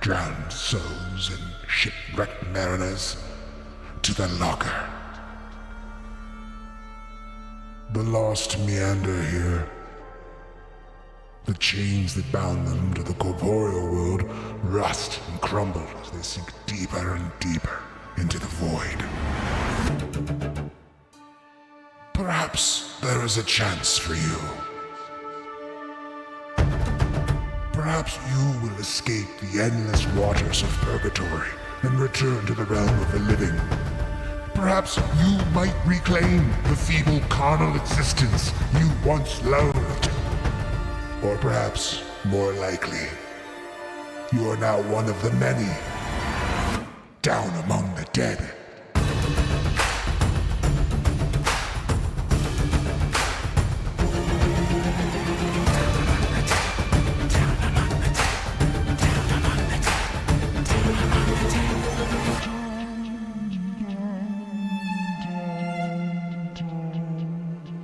drowned souls and shipwrecked mariners to the locker. The lost meander here. The chains that bound them to the corporeal world rust and crumble as they sink deeper and deeper into the void. Perhaps there is a chance for you. Perhaps you will escape the endless waters of purgatory and return to the realm of the living. Perhaps you might reclaim the feeble carnal existence you once loathed. Or perhaps, more likely, you are now one of the many, down among the dead.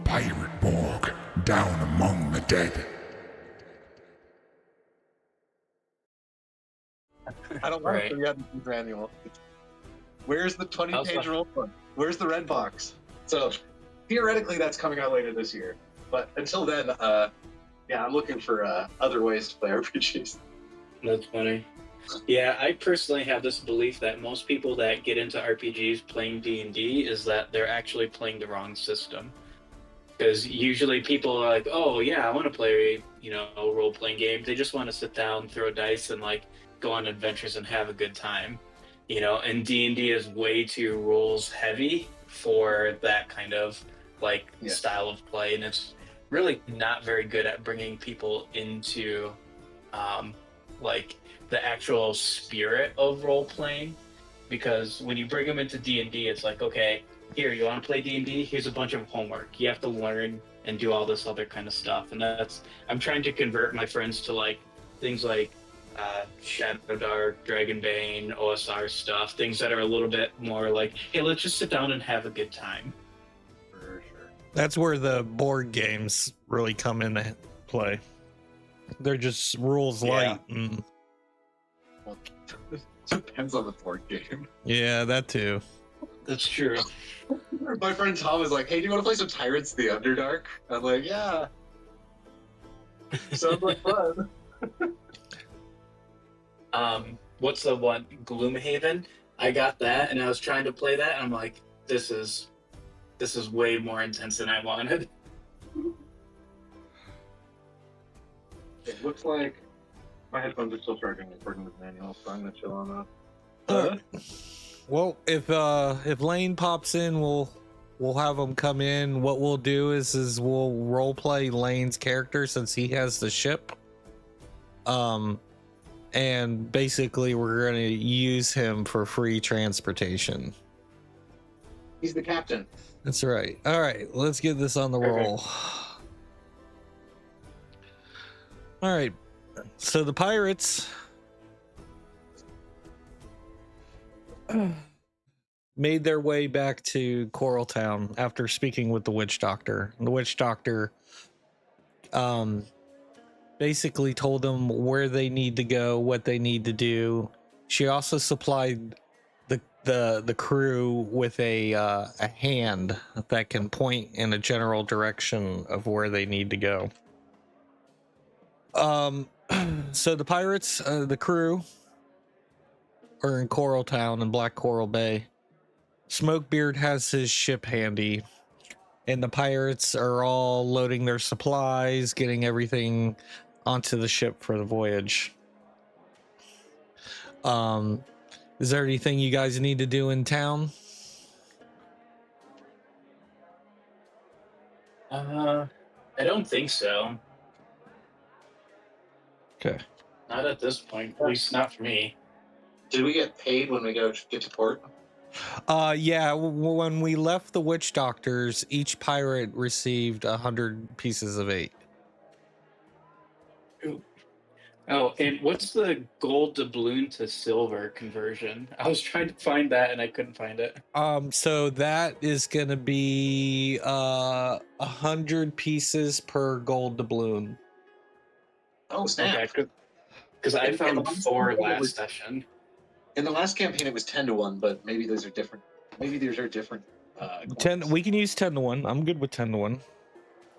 Pirate Borg, down among the dead. I don't want to forget the manual. Where's the 20-page rule book? Where's the red box? So theoretically, that's coming out later this year. But until then, I'm looking for other ways to play RPGs. That's funny. Yeah, I personally have this belief that most people that get into RPGs playing D&D is that they're actually playing the wrong system. Because usually people are like, oh yeah, I want to play, a role-playing game. They just want to sit down, throw dice, and go on adventures and have a good time. And D&D is way too rules heavy for that kind of style of play, and it's really not very good at bringing people into the actual spirit of role-playing. Because when you bring them into D&D, it's like, okay, here, you want to play D&D? Here's a bunch of homework. You have to learn and do all this other kind of stuff. And I'm trying to convert my friends to things like Shadow Dark, Dragonbane, OSR stuff, things that are a little bit more hey, let's just sit down and have a good time. For sure. That's where the board games really come into play. They're just rules light. Well, it depends on the board game. Yeah, that too. That's true. My friend Tom is like, hey, do you want to play some Tyrants of the Underdark? I'm like, yeah. Sounds like fun. What's the one? Gloomhaven? I got that, and I was trying to play that, and I'm like, this is way more intense than I wanted. It looks like my headphones are still charging according to the manual, so I'm gonna chill on that. Well, if Lane pops in, we'll have him come in. What we'll do is we'll role play Lane's character since he has the ship. And basically we're gonna use him for free transportation. He's the captain. That's right. All right, let's get this on the roll. All right. So the pirates made their way back to Coral Town after speaking with the witch doctor. The witch doctor basically told them where they need to go, what they need to do. She also supplied the crew with a hand that can point in a general direction of where they need to go. So the pirates, the crew, are in Coral Town in Black Coral Bay. Smokebeard has his ship handy, and the pirates are all loading their supplies, getting everything onto the ship for the voyage. Is there anything you guys need to do in town? I don't think so. Okay. Not at this point, at least not for me. Did we get paid when we get to port? Yeah, when we left the witch doctors, each pirate received 100 pieces of 8. Ooh. Oh, and what's the gold doubloon to silver conversion? I was trying to find that and I couldn't find it. So that is gonna be 100 pieces per gold doubloon. Oh, snap. Okay, Because I found 4 last session. In the last campaign, it was 10-1, but maybe those are different. Maybe these are different. 10. We can use 10-1. I'm good with 10-1.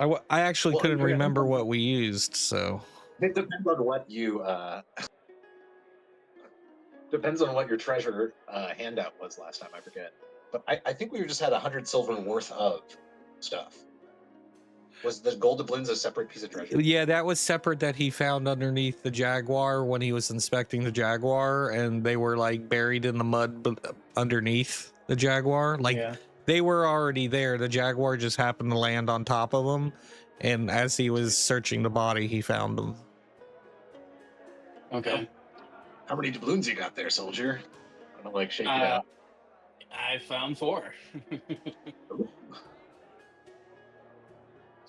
I actually couldn't remember what we used, so it depends on what you depends on what your treasure handout was last time. I forget, but I think we just had 100 silver worth of stuff. Was the gold doubloons a separate piece of treasure? Yeah, that was separate that he found underneath the Jaguar when he was inspecting the Jaguar, and they were like buried in the mud underneath the Jaguar. Like they were already there. The Jaguar just happened to land on top of them, and as he was searching the body, he found them. Okay. How many doubloons you got there, soldier? I don't like shake it out. I found 4.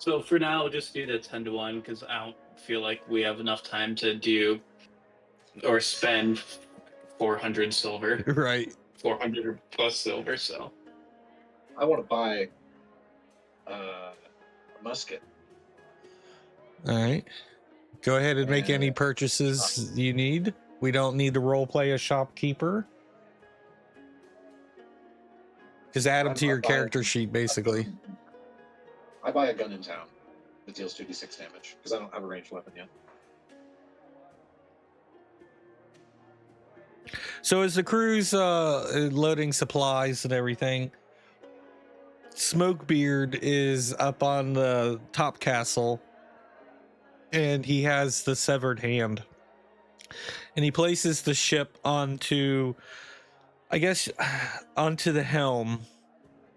So for now, we'll just do the 10-1 because I don't feel like we have enough time to do or spend 400 silver. Right. 400 plus silver, so. I want to buy a musket. All right. Go ahead and make any purchases you need. We don't need to role play a shopkeeper. Just add them to your character sheet, basically. I buy a gun in town that deals 2d6 damage because I don't have a ranged weapon yet. So as the crew's loading supplies and everything, Smokebeard is up on the top castle, and he has the severed hand. And he places the ship onto, I guess, onto the helm,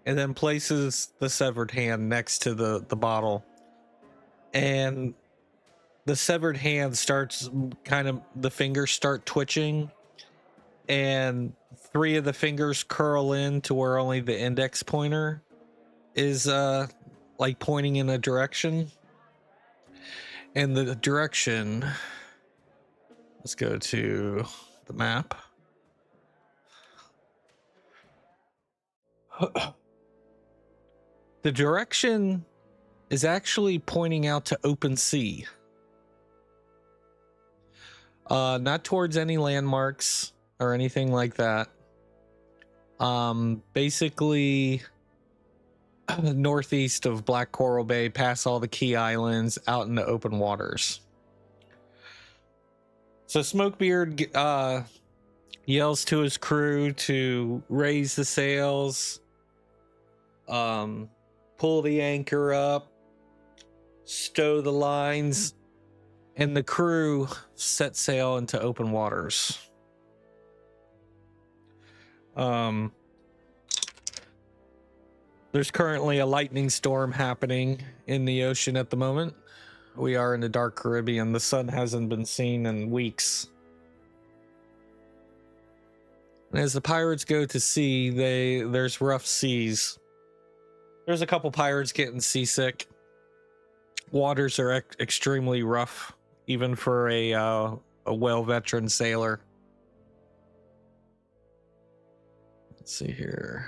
and then places the severed hand next to the bottle. And the severed hand starts the fingers start twitching, and 3 of the fingers curl in to where only the index pointer is like pointing in a direction. And the direction, let's go to the map. The direction is actually pointing out to open sea. Not towards any landmarks or anything like that. Basically northeast of Black Coral Bay, past all the key islands, out into open waters. So Smokebeard yells to his crew to raise the sails, pull the anchor up, stow the lines, and the crew set sail into open waters. There's currently a lightning storm happening in the ocean at the moment. We are in the dark Caribbean. The sun hasn't been seen in weeks. And as the pirates go to sea, there's rough seas. There's a couple pirates getting seasick. Waters are extremely rough, even for a well-veteran sailor. Let's see here.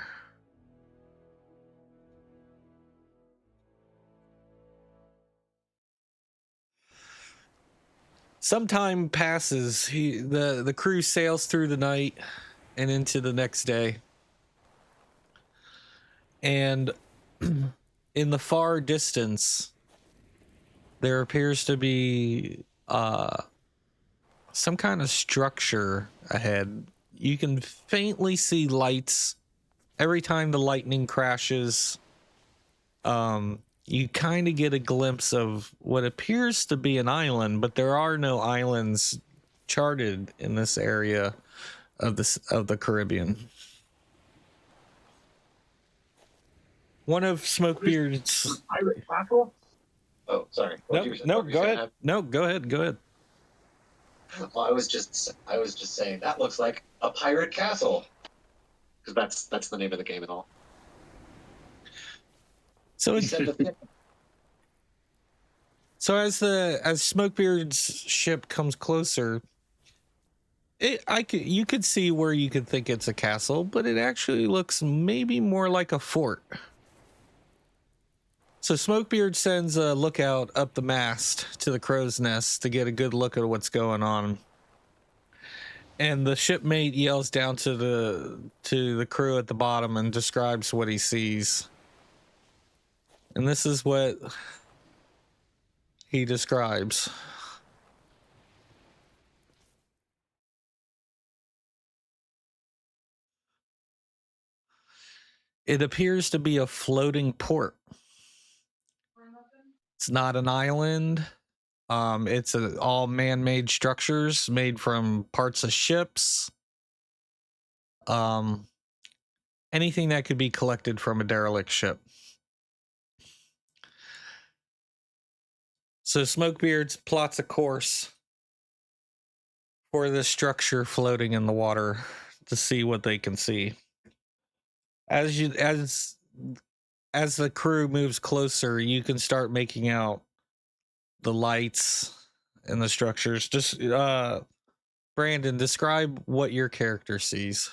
Some time passes. The crew sails through the night and into the next day. And in the far distance, there appears to be some kind of structure ahead. You can faintly see lights every time the lightning crashes. You kind of get a glimpse of what appears to be an island, but there are no islands charted in this area of the Caribbean. One of Smokebeard's pirate castle. Oh, sorry. No, go ahead. No, go ahead. Go ahead. Well, I was just saying that looks like a pirate castle, because that's the name of the game and all. So as Smokebeard's ship comes closer, you could see where you could think it's a castle, but it actually looks maybe more like a fort. So Smokebeard sends a lookout up the mast to the crow's nest to get a good look at what's going on. And the shipmate yells down to the crew at the bottom and describes what he sees. And this is what he describes. It appears to be a floating port. It's not an island. It's all man-made structures made from parts of ships. Anything that could be collected from a derelict ship. So Smokebeard plots a course for this structure floating in the water to see what they can see. As the crew moves closer, you can start making out the lights and the structures. Just Brandon, describe what your character sees.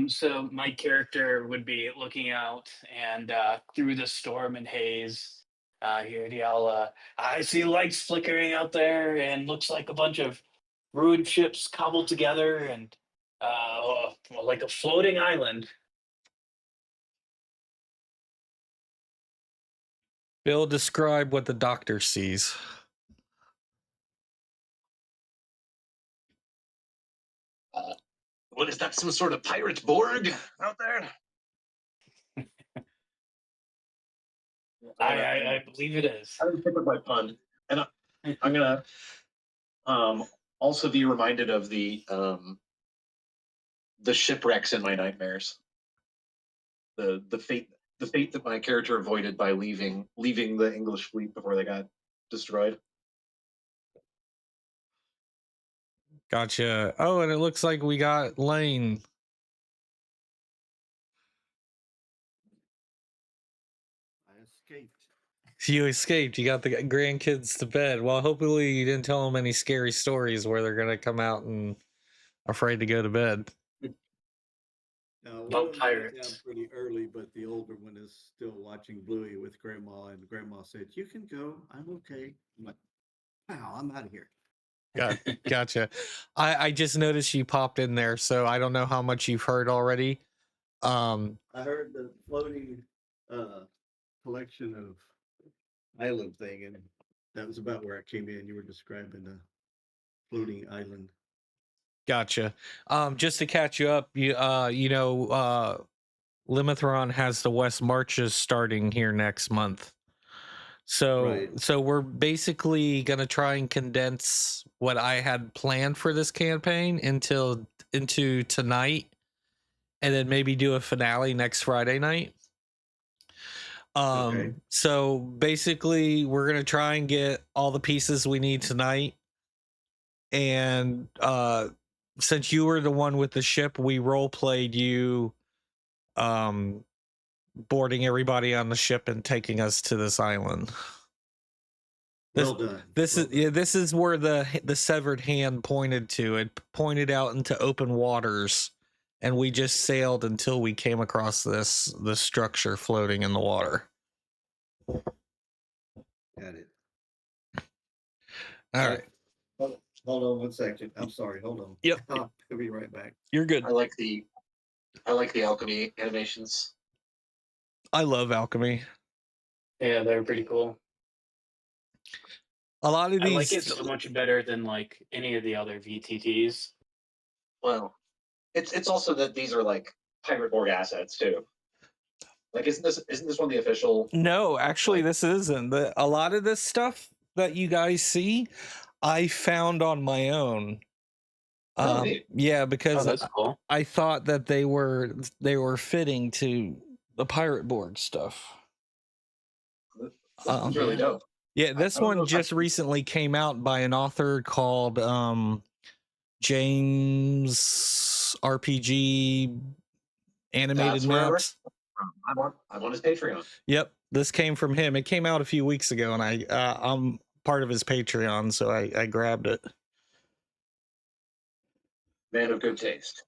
So my character would be looking out and through the storm and haze, he'd yell, I see lights flickering out there and looks like a bunch of ruined ships cobbled together and like a floating island. Bill, describe what the doctor sees. What is that? Some sort of pirate Borg out there? I believe it is. I didn't pick up my pun, and I'm gonna also be reminded of the shipwrecks in my nightmares. The fate that my character avoided by leaving the English fleet before they got destroyed. Gotcha. Oh, and it looks like we got Lane. I escaped. You escaped. You got the grandkids to bed. Well, hopefully you didn't tell them any scary stories where they're going to come out and afraid to go to bed. One About of them went pirates. down pretty early, but the older one is still watching Bluey with Grandma, and Grandma said, "You can go. I'm okay." I'm like, "Wow, I'm out of here." Gotcha. I just noticed you popped in there, so I don't know how much you've heard already. I heard the floating collection of island thing, and that was about where I came in. You were describing the floating island. Gotcha. Just to catch you up, Limithron has the West Marches starting here next month. So we're basically gonna try and condense what I had planned for this campaign into tonight, and then maybe do a finale next Friday night. So basically we're gonna try and get all the pieces we need tonight. And since you were the one with the ship, we role played you boarding everybody on the ship and taking us to this island. Well done. This is where the severed hand pointed to. It pointed out into open waters, and we just sailed until we came across this structure floating in the water. Got it. All right. Hold on 1 second. I'm sorry. Hold on. Yep. I'll be right back. You're good. I like the alchemy animations. I love alchemy. Yeah, they're pretty cool. A lot of these, I like it so much better than like any of the other VTTs. Well, it's also that these are like pirate Borg assets too. Like, isn't this one the official? No, actually, this isn't. A lot of this stuff that you guys see, I found on my own. Yeah, because that's cool. I thought that they were fitting to the pirate Borg stuff. That's really dope. Yeah, this one just recently came out by an author called James RPG Animated Maps. I'm on his Patreon. Yep, this came from him. It came out a few weeks ago, and I'm part of his Patreon, so I grabbed it. Man of good taste.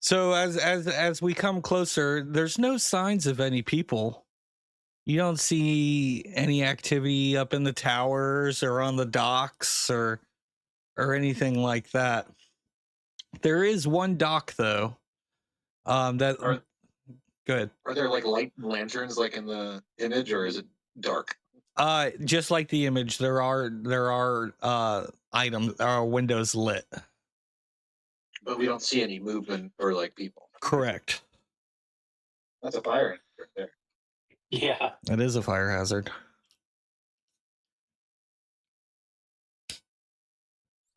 So as we come closer, there's no signs of any people You don't see any activity up in the towers or on the docks or anything like that. There is one dock though. That go ahead. Are there like light lanterns like in the image, or is it dark? Just like the image, there are items, windows lit. But we don't see any movement or like people. Correct. That's a fire right there. Yeah. It is a fire hazard.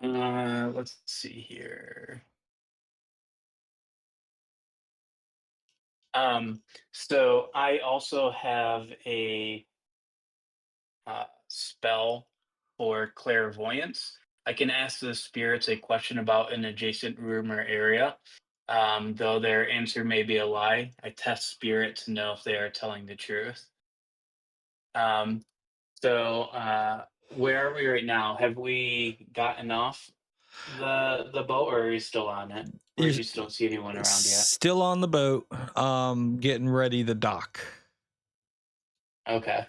Let's see here. So I also have a spell for clairvoyance. I can ask the spirits a question about an adjacent room or area. Though their answer may be a lie, I test spirit to know if they are telling the truth. So where are we right now? Have we gotten off the boat, or are we still on it? Or do you still see anyone around yet? Still on the boat, getting ready to dock. Okay.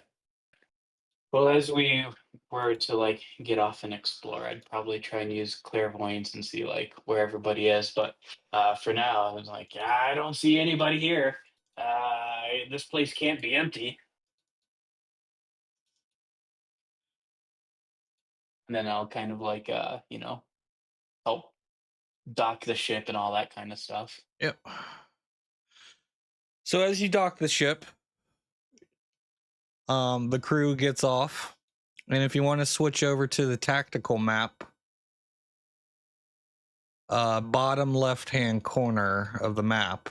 Well, as we were to like get off and explore, I'd probably try and use clairvoyance and see like where everybody is. But for now, I was like, yeah, I don't see anybody here. This place can't be empty. And then I'll kind of like help dock the ship and all that kind of stuff. Yep. So as you dock the ship, the crew gets off, and if you want to switch over to the tactical map, bottom left-hand corner of the map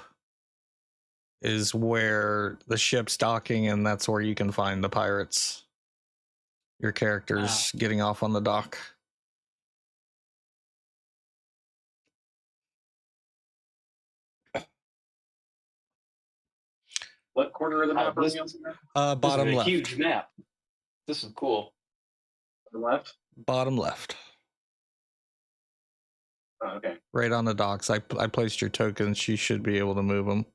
is where the ship's docking, and that's where you can find the pirates. Your characters getting off on the dock. What corner of the map are we on? Bottom this is a left. Huge map. This is cool. The left? Bottom left. Oh, okay. Right on the docks. I placed your tokens. You should be able to move them.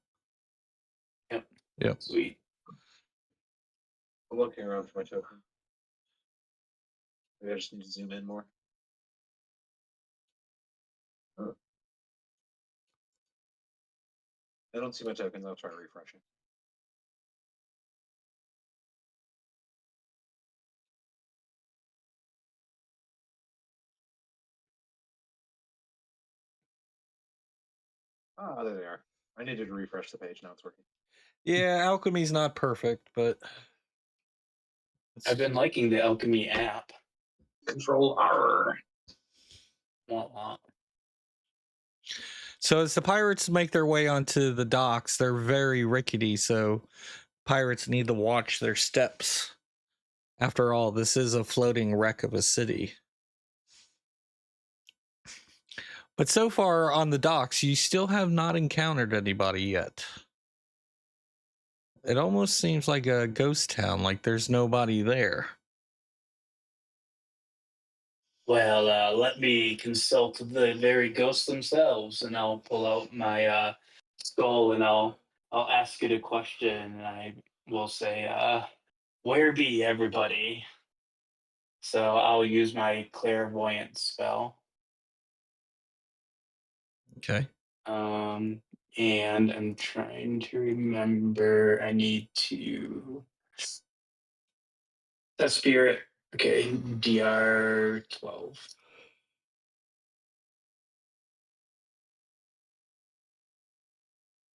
Yep. Sweet. I'm looking around for my token. Maybe I just need to zoom in more. Oh. I don't see my tokens. I'll try refreshing. Ah, there they are. I needed to refresh the page. Now it's working. Yeah, alchemy's not perfect, but I've been liking the alchemy app. Control R. So as the pirates make their way onto the docks, they're very rickety, so pirates need to watch their steps. After all, this is a floating wreck of a city. But so far on the docks, you still have not encountered anybody yet. It almost seems like a ghost town, like there's nobody there. Well, let me consult the very ghosts themselves, and I'll pull out my skull and I'll ask it a question, and I will say, "Where be everybody?" So I'll use my clairvoyance spell. Okay. And I'm trying to remember. I need to. That spirit. Okay, DR 12.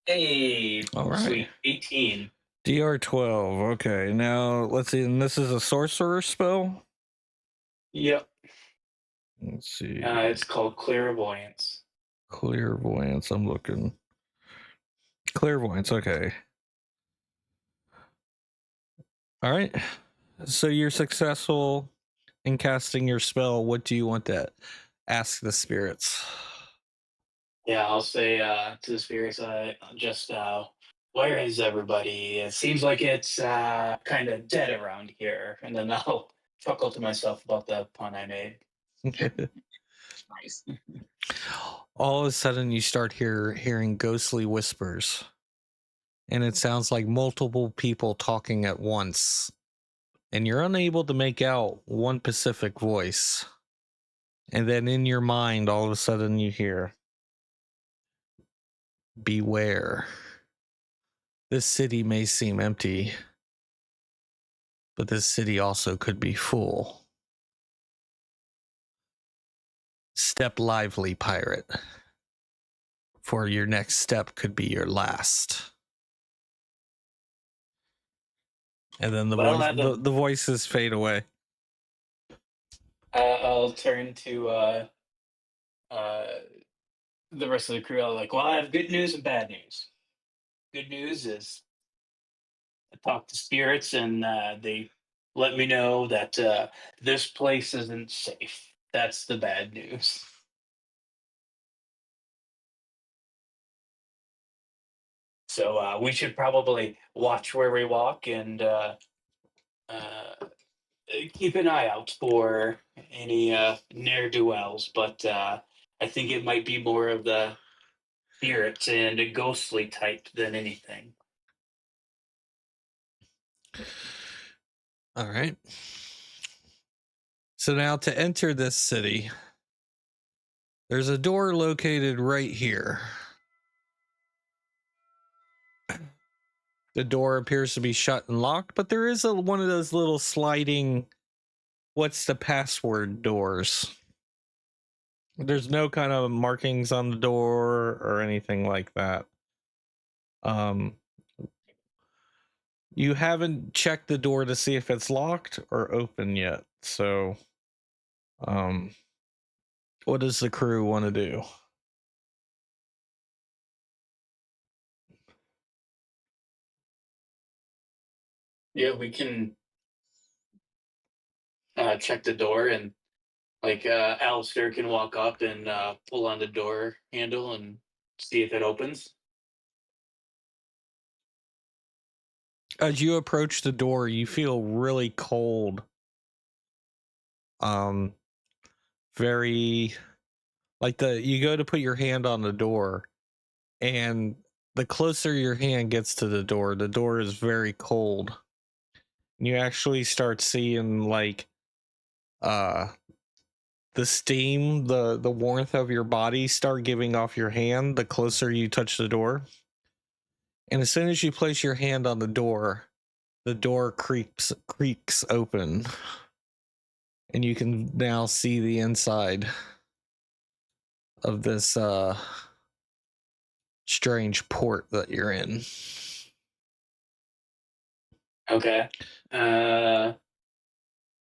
Hey, All right. Sweet 18. DR 12. Okay, now let's see. And this is a sorcerer spell? Yep. Let's see. It's called clairvoyance. Clairvoyance. I'm looking. Clairvoyance. Okay. All right. So you're successful in casting your spell. What do you want to ask the spirits? Yeah, I'll say to the spirits, where is everybody? It seems like it's kind of dead around here. And then I'll chuckle to myself about the pun I made. Nice. All of a sudden, you start hearing ghostly whispers. and it sounds like multiple people talking at once, and you're unable to make out one specific voice. And then in your mind, all of a sudden you hear, beware. This city may seem empty, but this city also could be full. Step lively, pirate, for your next step could be your last. And then the voices fade away. I'll turn to the rest of the crew. I'm like, well, I have good news and bad news. Good news is I talked to spirits, and they let me know that this place isn't safe. That's the bad news. So we should probably watch where we walk and keep an eye out for any ne'er do wells. But I think it might be more of the spirits and a ghostly type than anything. All right. So now to enter this city, there's a door located right here. The door appears to be shut and locked, but there is one of those little sliding, what's the password doors. There's no kind of markings on the door or anything like that. You haven't checked the door to see if it's locked or open yet. So, what does the crew want to do? Yeah, we can check the door, and like Alistair can walk up and pull on the door handle and see if it opens. As you approach the door, you feel really cold. Very like you go to put your hand on the door, and the closer your hand gets to the door is very cold. You actually start seeing like the steam, the warmth of your body start giving off your hand the closer you touch the door. And as soon as you place your hand on the door creaks open, and you can now see the inside of this strange port that you're in. Okay.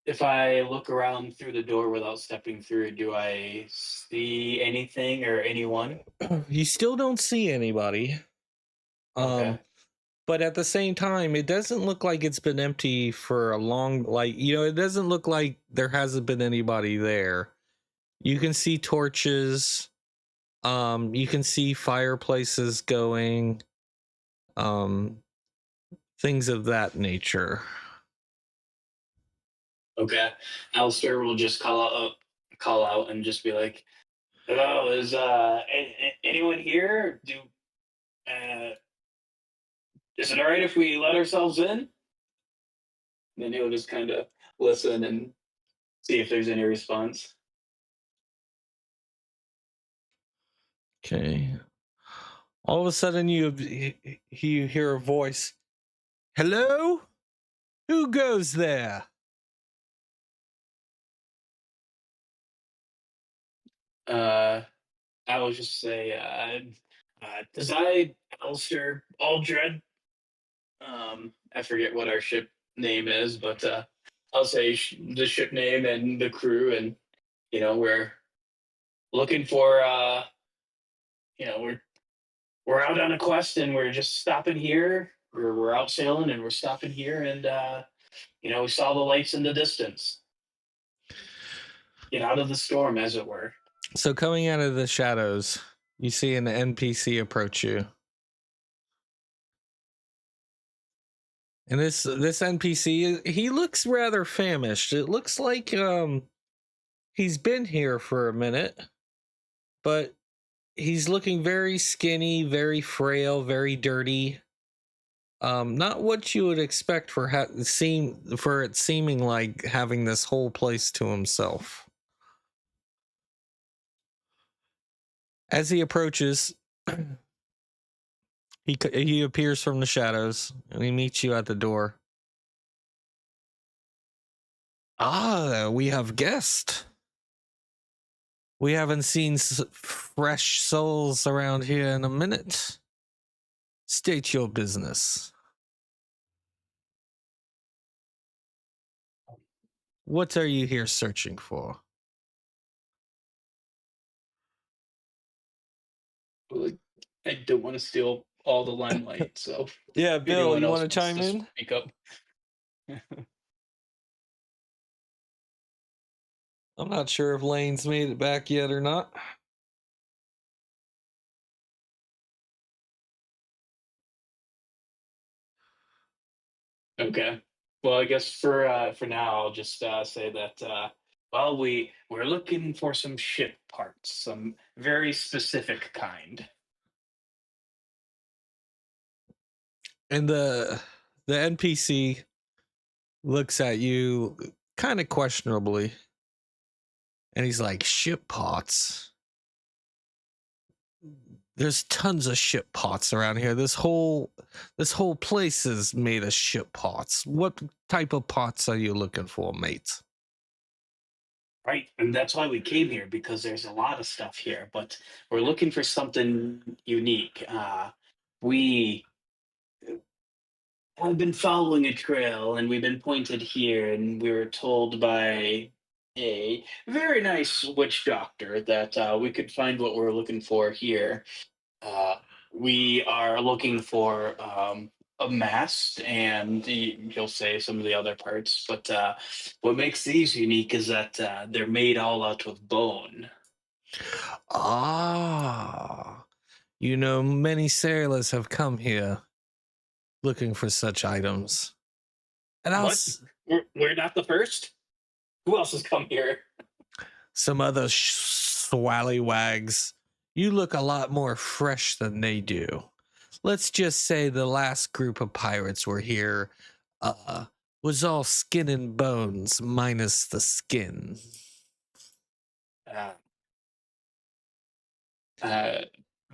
If I look around through the door without stepping through, do I see anything or anyone? You still don't see anybody. Okay. But at the same time, it doesn't look like it's been empty for a long, like, it doesn't look like there hasn't been anybody there. You can see torches. You can see fireplaces going. Things of that nature. Okay. Alistair will just call out and just be like, "Hello, is anyone here? Is it all right if we let ourselves in?" And then he'll just kind of listen and see if there's any response. Okay. All of a sudden, you hear a voice. Hello? Who goes there? I will just say, Desai, Alistair, Aldred. I forget what our ship name is, but I'll say the ship name and the crew, and we're looking for we're out on a quest, and we're just stopping here. We're out sailing, and we're stopping here, and we saw the lights in the distance. Get out of the storm, as it were. So coming out of the shadows, you see an NPC approach you. And this NPC, he looks rather famished. It looks like he's been here for a minute, but he's looking very skinny, very frail, very dirty. Not what you would expect for it seeming like having this whole place to himself. As he approaches, he appears from the shadows and he meets you at the door. Ah, we have guests. We haven't seen fresh souls around here in a minute. State your business. What are you here searching for? I don't want to steal all the limelight, so Yeah, if Bill, anyone you else want to wants chime to in? speak up. I'm not sure if Lane's made it back yet or not. Okay. Well, I guess for now, I'll just say that well, we're looking for some ship parts, some very specific kind. And the NPC looks at you kind of questionably, and he's like, "Ship parts? There's tons of ship parts around here. This whole place is made of ship parts. What type of parts are you looking for, mate?" Right, and that's why we came here because there's a lot of stuff here, but we're looking for something unique. We have been following a trail, and we've been pointed here, and we were told by a very nice witch doctor that we could find what we're looking for here. Uh, we are looking for a mast, and you'll say some of the other parts. But what makes these unique is that they're made all out of bone. Ah, many sailors have come here looking for such items. And What? We're not the first. Who else has come here? Some other swallywags. You look a lot more fresh than they do. Let's just say the last group of pirates were here was all skin and bones minus the skin. Uh, uh,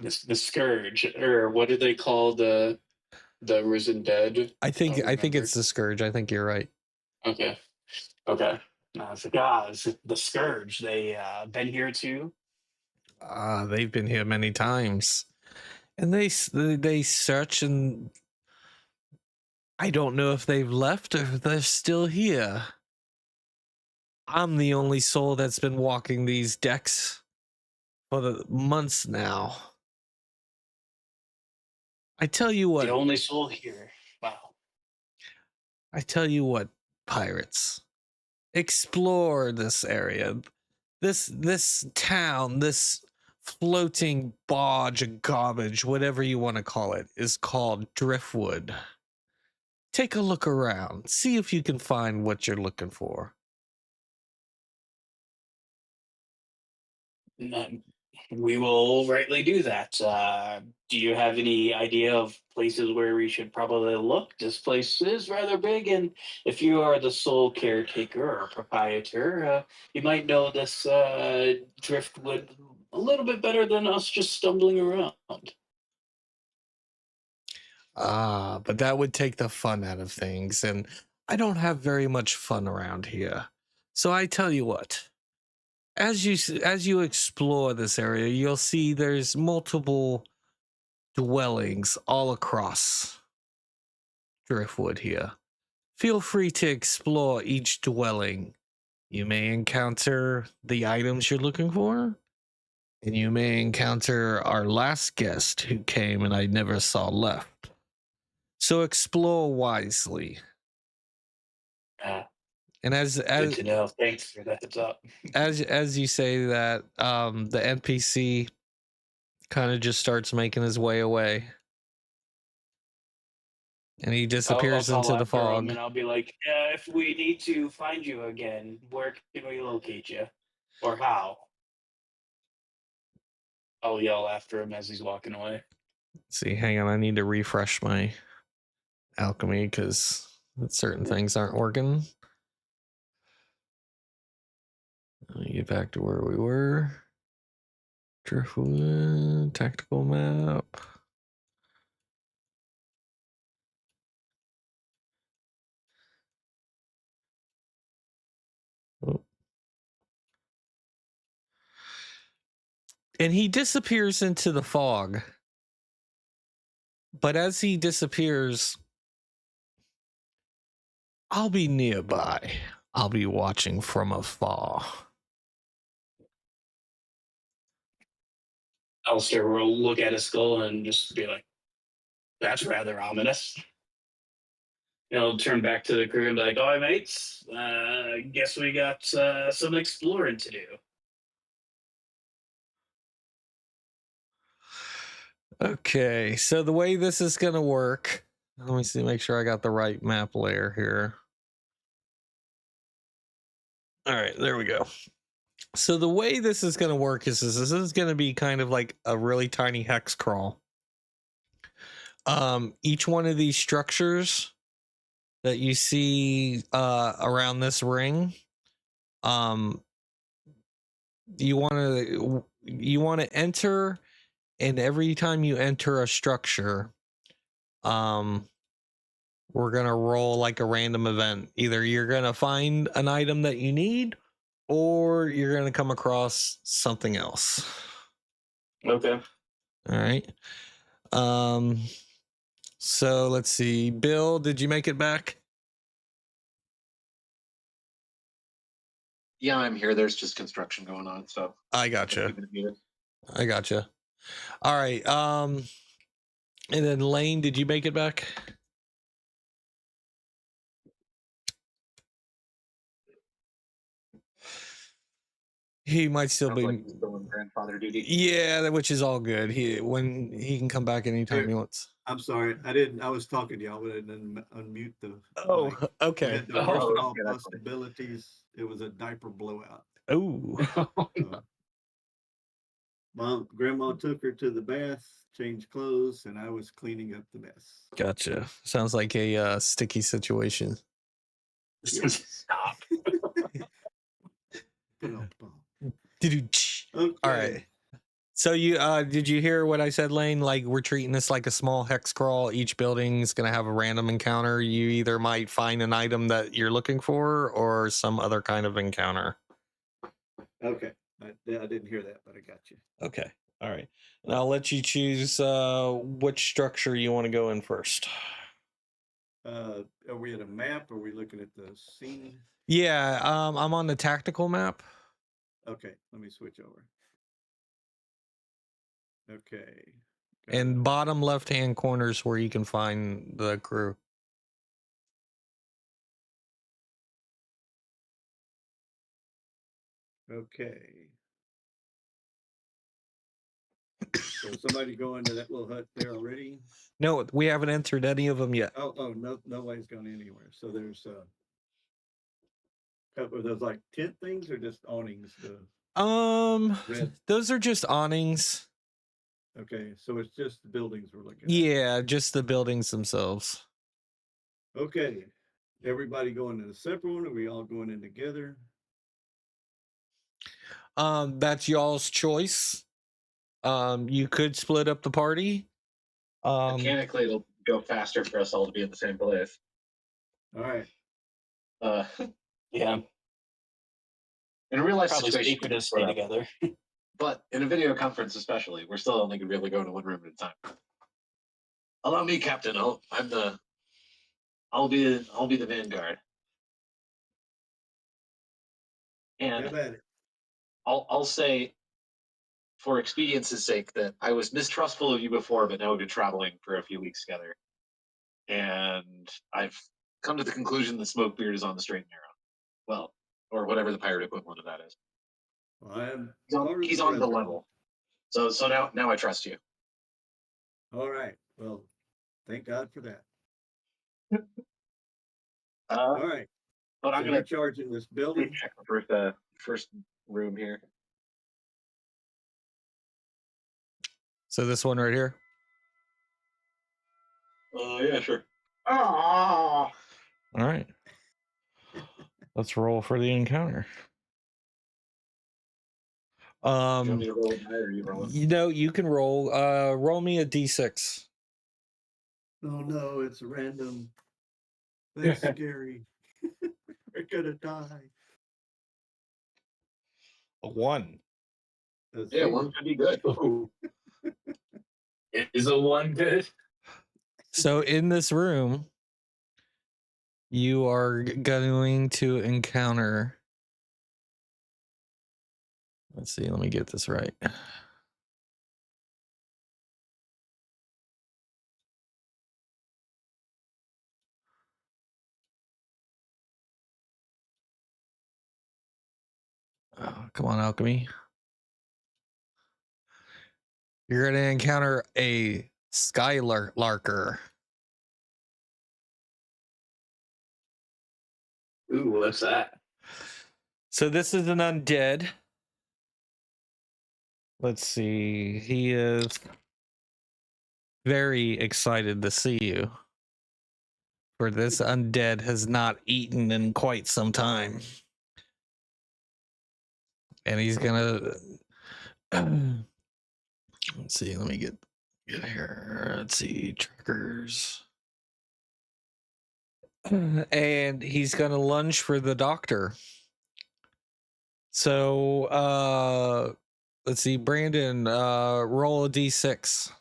the scourge, or what do they call the risen dead? I think Don't remember. it's the scourge. I think you're right. Okay. Okay. So guys, the scourge. They been here too. They've been here many times, and they search, and I don't know if they've left or if they're still here. I'm the only soul that's been walking these decks for the months now. I tell you what. The only soul here. Wow. I tell you what, pirates. Explore this area. This town, this floating barge of garbage, whatever you want to call it, is called Driftwood. Take a look around. See if you can find what you're looking for. We will rightly do that. Do you have any idea of places where we should probably look? This place is rather big, and if you are the sole caretaker or proprietor, you might know this driftwood a little bit better than us just stumbling around. But that would take the fun out of things, and I don't have very much fun around here. So I tell you what. As you explore this area, you'll see there's multiple dwellings all across Driftwood here. Feel free to explore each dwelling. You may encounter the items you're looking for, and you may encounter our last guest who came and I never saw left. So explore wisely. And Good to know. Thanks for that heads up. as you say that, the NPC kind of just starts making his way away. And he disappears I'll into the fog. him and I'll be like, if we need to find you again, where can we locate you? Or how? I'll yell after him as he's walking away. See, hang on, I need to refresh my alchemy because certain things aren't working. Let me get back to where we were. Driftwood, tactical map. Oh. And he disappears into the fog. But as he disappears, I'll be nearby. I'll be watching from afar. Alistair will look at his skull and just be like, that's rather ominous. He'll turn back to the crew and be like, all right, mates, guess we got some exploring to do. Okay, so the way this is going to work, let me see, make sure I got the right map layer here. All right, there we go. So the way this is going to work is this is going to be kind of like a really tiny hex crawl. Each one of these structures that you see around this ring, you want to enter, and every time you enter a structure, we're gonna roll like a random event. Either you're gonna find an item that you need, or you're gonna come across something else. Okay. All right. So let's see. Bill, did you make it back? Yeah, I'm here. There's just construction going on, so I gotcha. All right. And then Lane, did you make it back? He might still be like still in grandfather duty. Yeah, which is all good. He can come back anytime he wants. I'm sorry, I was talking to y'all, but I didn't unmute the. Oh, mic. okay. At the worst of all possibilities, it was a diaper blowout. Oh. Grandma took her to the bath, changed clothes, and I was cleaning up the mess. Gotcha. Sounds like a sticky situation. Stop. Okay. All right. So you did you hear what I said, Lane? Like, we're treating this like a small hex crawl. Each building's gonna have a random encounter. You either might find an item that you're looking for or some other kind of encounter. Okay. I didn't hear that, but I got you. Okay. All right. And I'll let you choose which structure you want to go in first. Are we at a map? Are we looking at the scene? Yeah, I'm on the tactical map. Okay, let me switch over. Okay. And bottom left-hand corner is where you can find the crew. Okay. So somebody go into that little hut there already? No, we haven't entered any of them yet. Oh, nobody's gone anywhere. So there's couple of those like tent things or just awnings? Those are just awnings. Okay, so it's just the buildings we're looking at. Yeah, just the buildings themselves. Okay. Everybody going in a separate one? Are we all going in together? That's y'all's choice. You could split up the party. Mechanically, it'll go faster for us all to be in the same place. All right. Yeah. In a real life Probably situation, safer to stay together. But in a video conference, especially, we're still only gonna be able to go into one room at a time. Allow me, Captain. I'll be the vanguard. And I'll say, for expedience's sake, that I was mistrustful of you before, but now we've been traveling for a few weeks together, and I've come to the conclusion that Smokebeard is on the straight and narrow. Well, or whatever the pirate equivalent of that is. He's on the level. So now I trust you. All right. Well, thank God for that. All right. But I'm gonna charge in this building. Check the first room here. So this one right here. Yeah, sure. Oh. All right. Let's roll for the encounter. Do you want me to roll or are you rolling? You can roll. Roll me a d6. Oh no, it's random. That's scary. We're gonna die. A 1. Yeah, 1 could be good. Is a 1 good? So in this room, you are going to encounter. Let's see. Let me get this right. Oh, come on, Alchemy. You're going to encounter a Skylarker. Ooh, what's that? So this is an undead. Let's see. He is very excited to see you. For this undead has not eaten in quite some time. And he's gonna let's see, let me get here. Let's see, trackers. And he's gonna lunge for the doctor. So let's see, Brandon, roll a d6.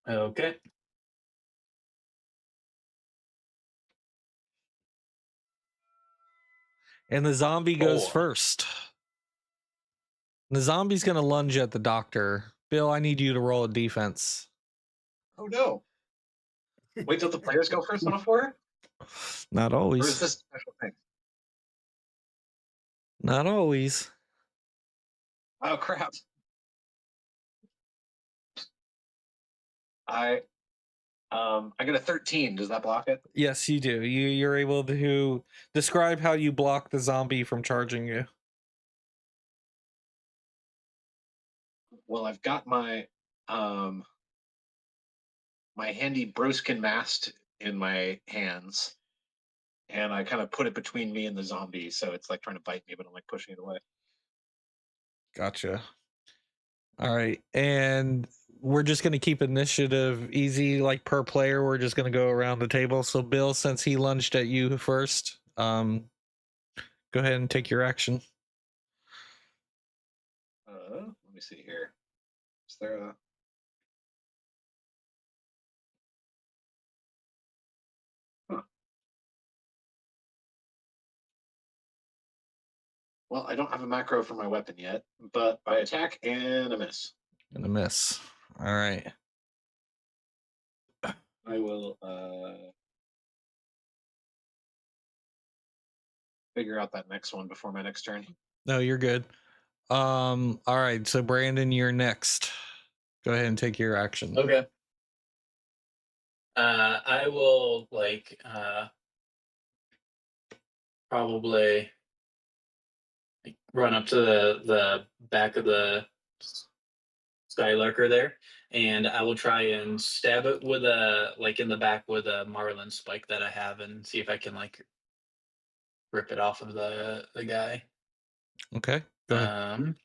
Okay. And the zombie goes 4. first. The zombie's gonna lunge at the doctor. Bill, I need you to roll a defense. Oh no. Wait till the players go first on a 4? Not Or always. is this a special thing? Not always. Oh crap. I get a 13. Does that block it? Yes, you do. You're able to describe how you block the zombie from charging you. Well, I've got my my handy broskin mast in my hands, and I kind of put it between me and the zombie, so it's like trying to bite me, but I'm like pushing it away. Gotcha. All right, and we're just gonna keep initiative easy, like per player. We're just gonna go around the table. So, Bill, since he lunged at you first, go ahead and take your action. Let me see here. Is there a? Huh. Well, I don't have a macro for my weapon yet, but I attack and a miss. And a miss. All right. I will figure out that next one before my next turn. No, you're good. All right. So, Brandon, you're next. Go ahead and take your action. Okay. I will probably run up to the back of the Skylarker there, and I will try and stab it with in the back with a marlin spike that I have, and see if I can rip it off of the guy. Okay. Go ahead.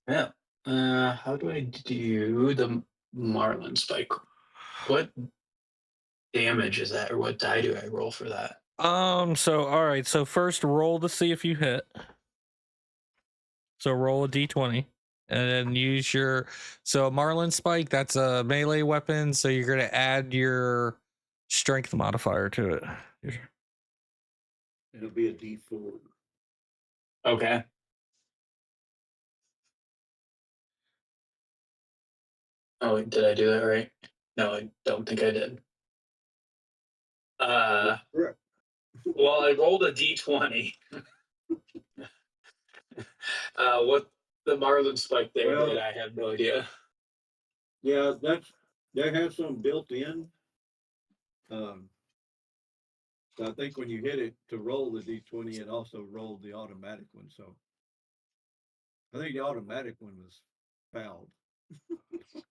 Yeah. How do I do the marlin spike? What damage is that, or what die do I roll for that? So all right. So first, roll to see if you hit. So roll a d20, and then use your. So Marlin Spike, that's a melee weapon. So you're gonna add your strength modifier to it. It'll be a D4. Okay. Oh, did I do that right? No, I don't think I did. Well, I rolled a d20. What the marlin spike there did, I have no idea. Yeah, that has some built in. So I think when you hit it to roll the D20, it also rolled the automatic one. So I think the automatic one was fouled.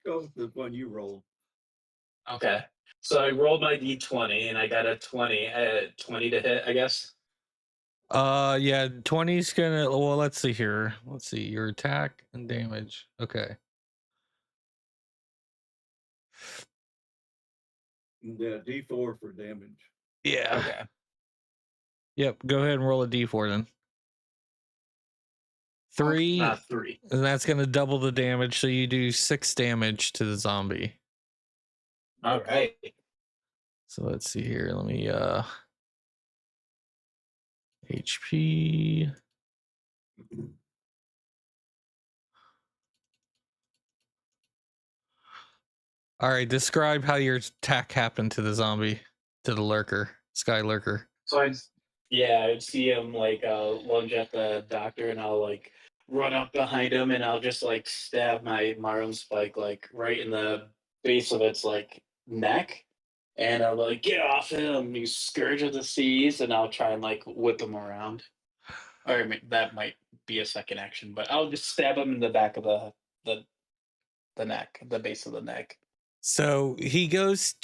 Go with the one you rolled. Okay. So I rolled my d20 and I got a 20. 20 to hit, I guess. Yeah, 20's gonna. Well, let's see here. Let's see your attack and damage. Okay. Yeah, D4 for damage. Yeah. Okay. Yep. Go ahead and roll a d4 then. 3, 3. and that's gonna double the damage. So you do 6 damage to the zombie. All right. So let's see here. Let me HP. All right, describe how your attack happened to the zombie, to the lurker, sky lurker. So I'd see him like lunge at the doctor, and I'll like run up behind him, and I'll just like stab my Marlin spike like right in the base of its like neck, and I'll like get off him, you scourge of the seas, and I'll try and like whip him around. Or that might be a second action, but I'll just stab him in the back of the neck, the base of the neck. So he goes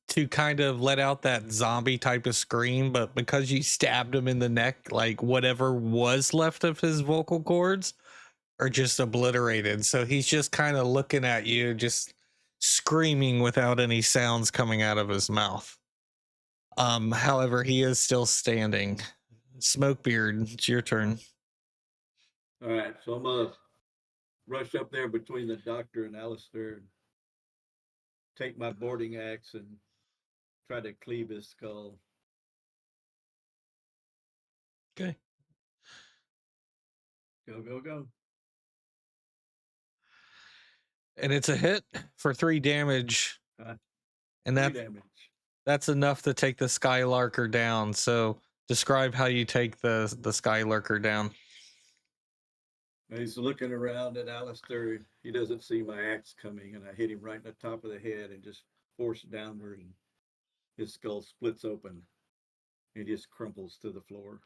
to kind of let out that zombie type of scream, but because you stabbed him in the neck, like whatever was left of his vocal cords are just obliterated. So he's just kind of looking at you, just screaming without any sounds coming out of his mouth. However, he is still standing. Smokebeard, it's your turn. All right, so I'm gonna rush up there between the doctor and Alistair and take my boarding axe and try to cleave his skull. Okay. Go, go, go. And it's a hit for 3 damage. And that's enough to take the Skylarker down. So describe how you take the Skylarker down. He's looking around at Alistair. He doesn't see my axe coming, and I hit him right in the top of the head and just force downward, and his skull splits open. He just crumples to the floor.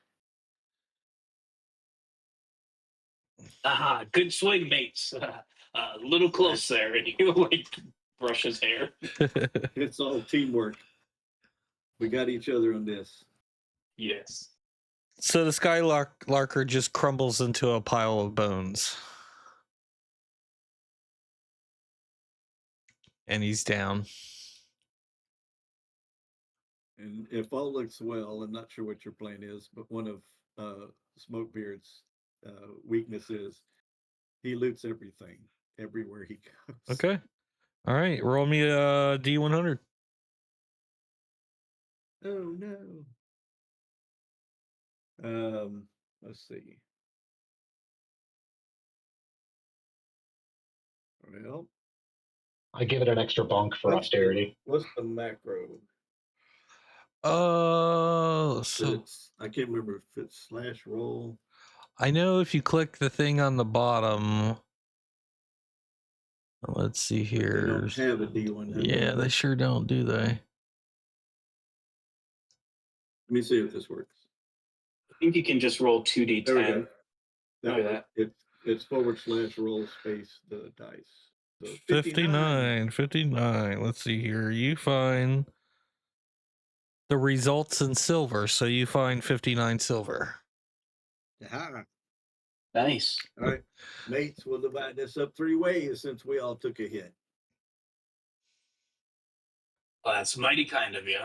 Aha, good swing, mates. A little close there, and you like brush his hair. It's all teamwork. We got each other on this. Yes. So the Skylarker just crumbles into a pile of bones. And he's down. And if all looks well, I'm not sure what your plan is, but one of Smokebeard's weakness is he loots everything everywhere he goes. Okay. All right. Roll me a D100. Oh no. Let's see. Well, I give it an extra bunk for austerity. What's the macro? So I can't remember if it's /roll. I know if you click the thing on the bottom. Let's see here. They don't have a D100. Yeah, they sure don't, do they? Let me see if this works. I think you can just roll 2d10. There we go. It's /roll space the dice. So 59. Let's see here. You find the results in silver, so you find 59 silver. Aha. Nice. All right, mates, we'll divide this up 3 ways since we all took a hit. Well, that's mighty kind of you.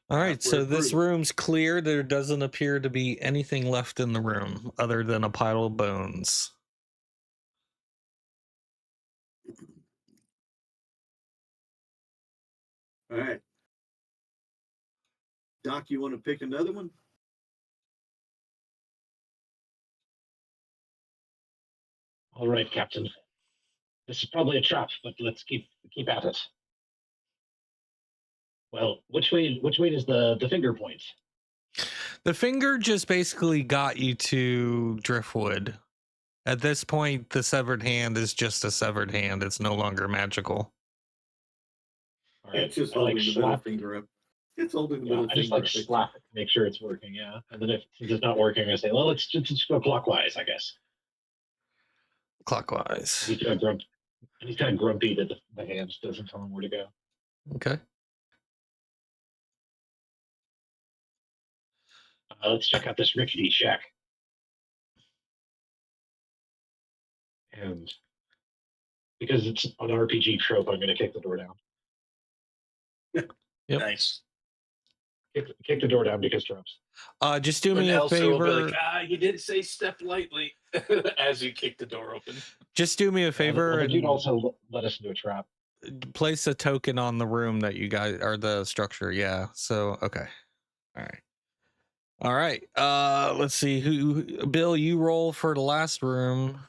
All right, so this room's clear. There doesn't appear to be anything left in the room other than a pile of bones. All right. Doc, you want to pick another one? All right, Captain. This is probably a trap, but let's keep at it. Well, which way does the finger point? The finger just basically got you to Driftwood. At this point, the severed hand is just a severed hand. It's no longer magical. All right. It's just holding the middle finger up. It's holding the middle finger up. I just slap it to make sure it's working, yeah. And then if it's not working, I say, well, let's just go clockwise, I guess. Clockwise. And he's kind of grumpy that the hands doesn't tell him where to go. Okay. Let's check out this rickety shack. And because it's an RPG trope, I'm going to kick the door down. Yep. Nice. Kick the door down because tropes. Just do And me a Elsa will be favor. like, you did say step lightly as you kick the door open. Just do me a favor But you'd and also let us into a trap. place a token on the room that you guys or the structure. Yeah. So okay. All right. Let's see. Who Bill, you roll for the last room.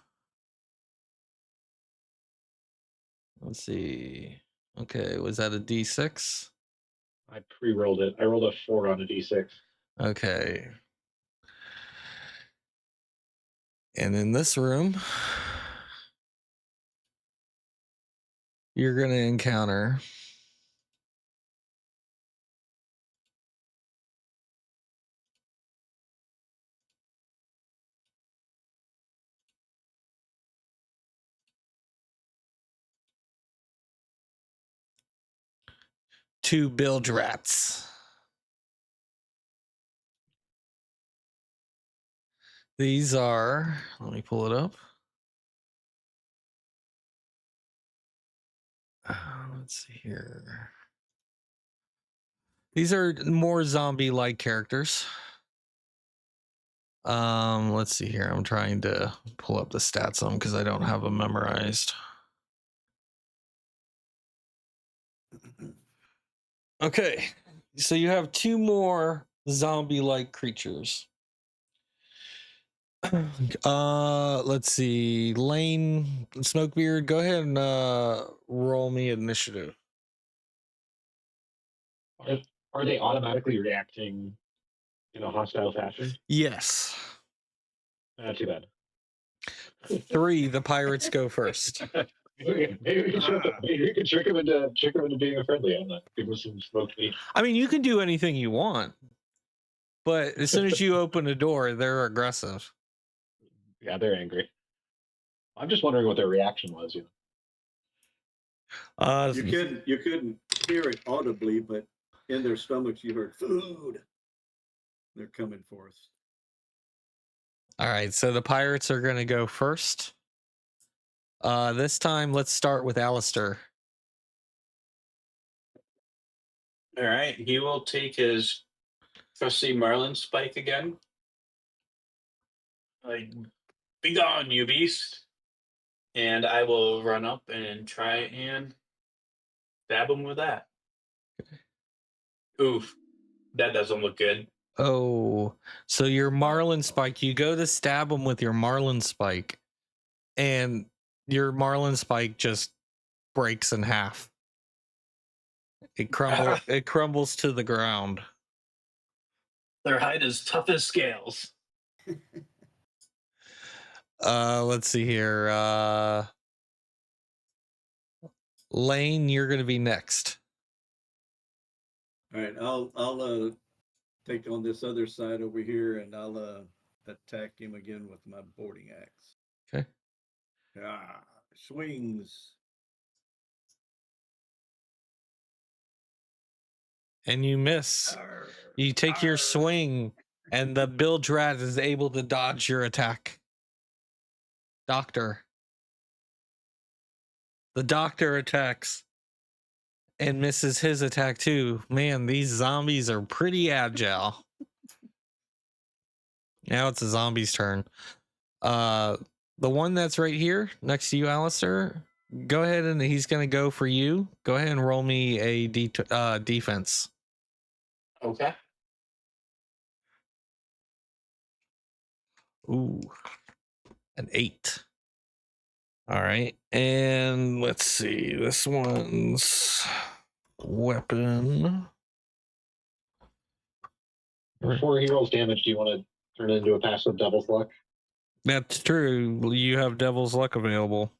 Let's see. Okay, was that a D6? I pre-rolled it. I rolled a 4 on a D6. Okay. And in this room, you're going to encounter two bilge rats. These are, let me pull it up. Let's see here. These are more zombie-like characters. Let's see here. I'm trying to pull up the stats on them because I don't have them memorized. Okay, so you have two more zombie-like creatures. Let's see. Lane, Smokebeard, go ahead and roll me initiative. Are they automatically reacting in a hostile fashion? Yes. Not too bad. 3, the pirates go first. Maybe we can trick him into being a friendly. I'm not give him some smoked meat. I mean, you can do anything you want, but as soon as you open the door, they're aggressive. Yeah, they're angry. I'm just wondering what their reaction was. You know. You couldn't hear it audibly, but in their stomachs you heard food. They're coming for us. All right, so the pirates are going to go first. This time, let's start with Alistair. All right, he will take his trusty Marlin spike again. Like, be gone, you beast! And I will run up and try and stab him with that. Oof, that doesn't look good. Oh, so your Marlin spike, you go to stab him with your Marlin spike, and your Marlin spike just breaks in half. It crumbles to the ground. Their hide is tough as scales. Let's see here. Lane, you're going to be next. All right, I'll take on this other side over here, and I'll attack him again with my boarding axe. Okay. Swings. And you miss. You take your swing, and the bilge rat is able to dodge your attack. Doctor. The doctor attacks and misses his attack too. Man, these zombies are pretty agile. Now it's the zombie's turn. The one that's right here next to you, Alistair, go ahead and he's going to go for you. Go ahead and roll me a defense. Okay. Ooh, an 8. All right. And let's see. This one's weapon. Before he rolls damage, do you want to turn it into a passive Devil's Luck? That's true. You have Devil's Luck available.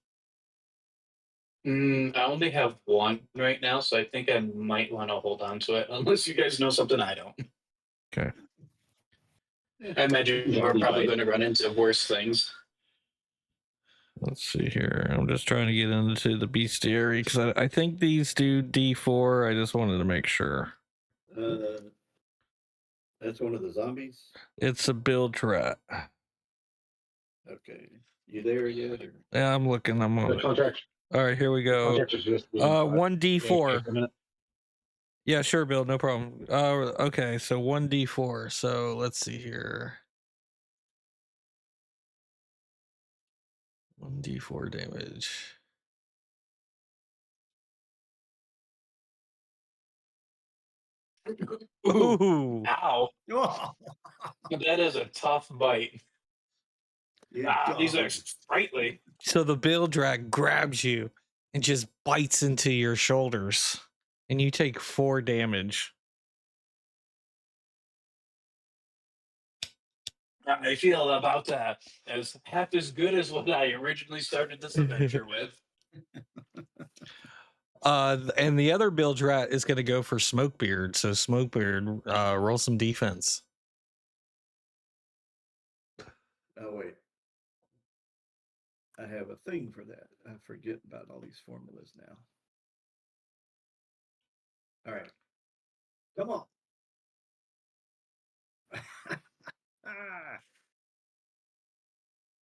I only have one right now, so I think I might want to hold on to it, unless you guys know something I don't. Okay. I imagine we're probably going to run into worse things. Let's see here. I'm just trying to get into the bestiary because I think these do D4. I just wanted to make sure. That's one of the zombies. It's a build rat. Okay, you there yet? Or? Yeah, I'm looking. I'm on The it. contract. All right, here we go. 1D4. Yeah, sure, Bill. No problem. Okay, so 1D4. So let's see here. 1D4 damage. Ooh. Ow. Oh, That is a tough bite. These are sprightly. So the build rat grabs you and just bites into your shoulders, and you take 4 damage. I feel about as half as good as what I originally started this adventure with. And the other build rat is going to go for Smokebeard. So Smokebeard, roll some defense. oh wait, I have a thing for that. I forget about all these formulas now. All right, come on.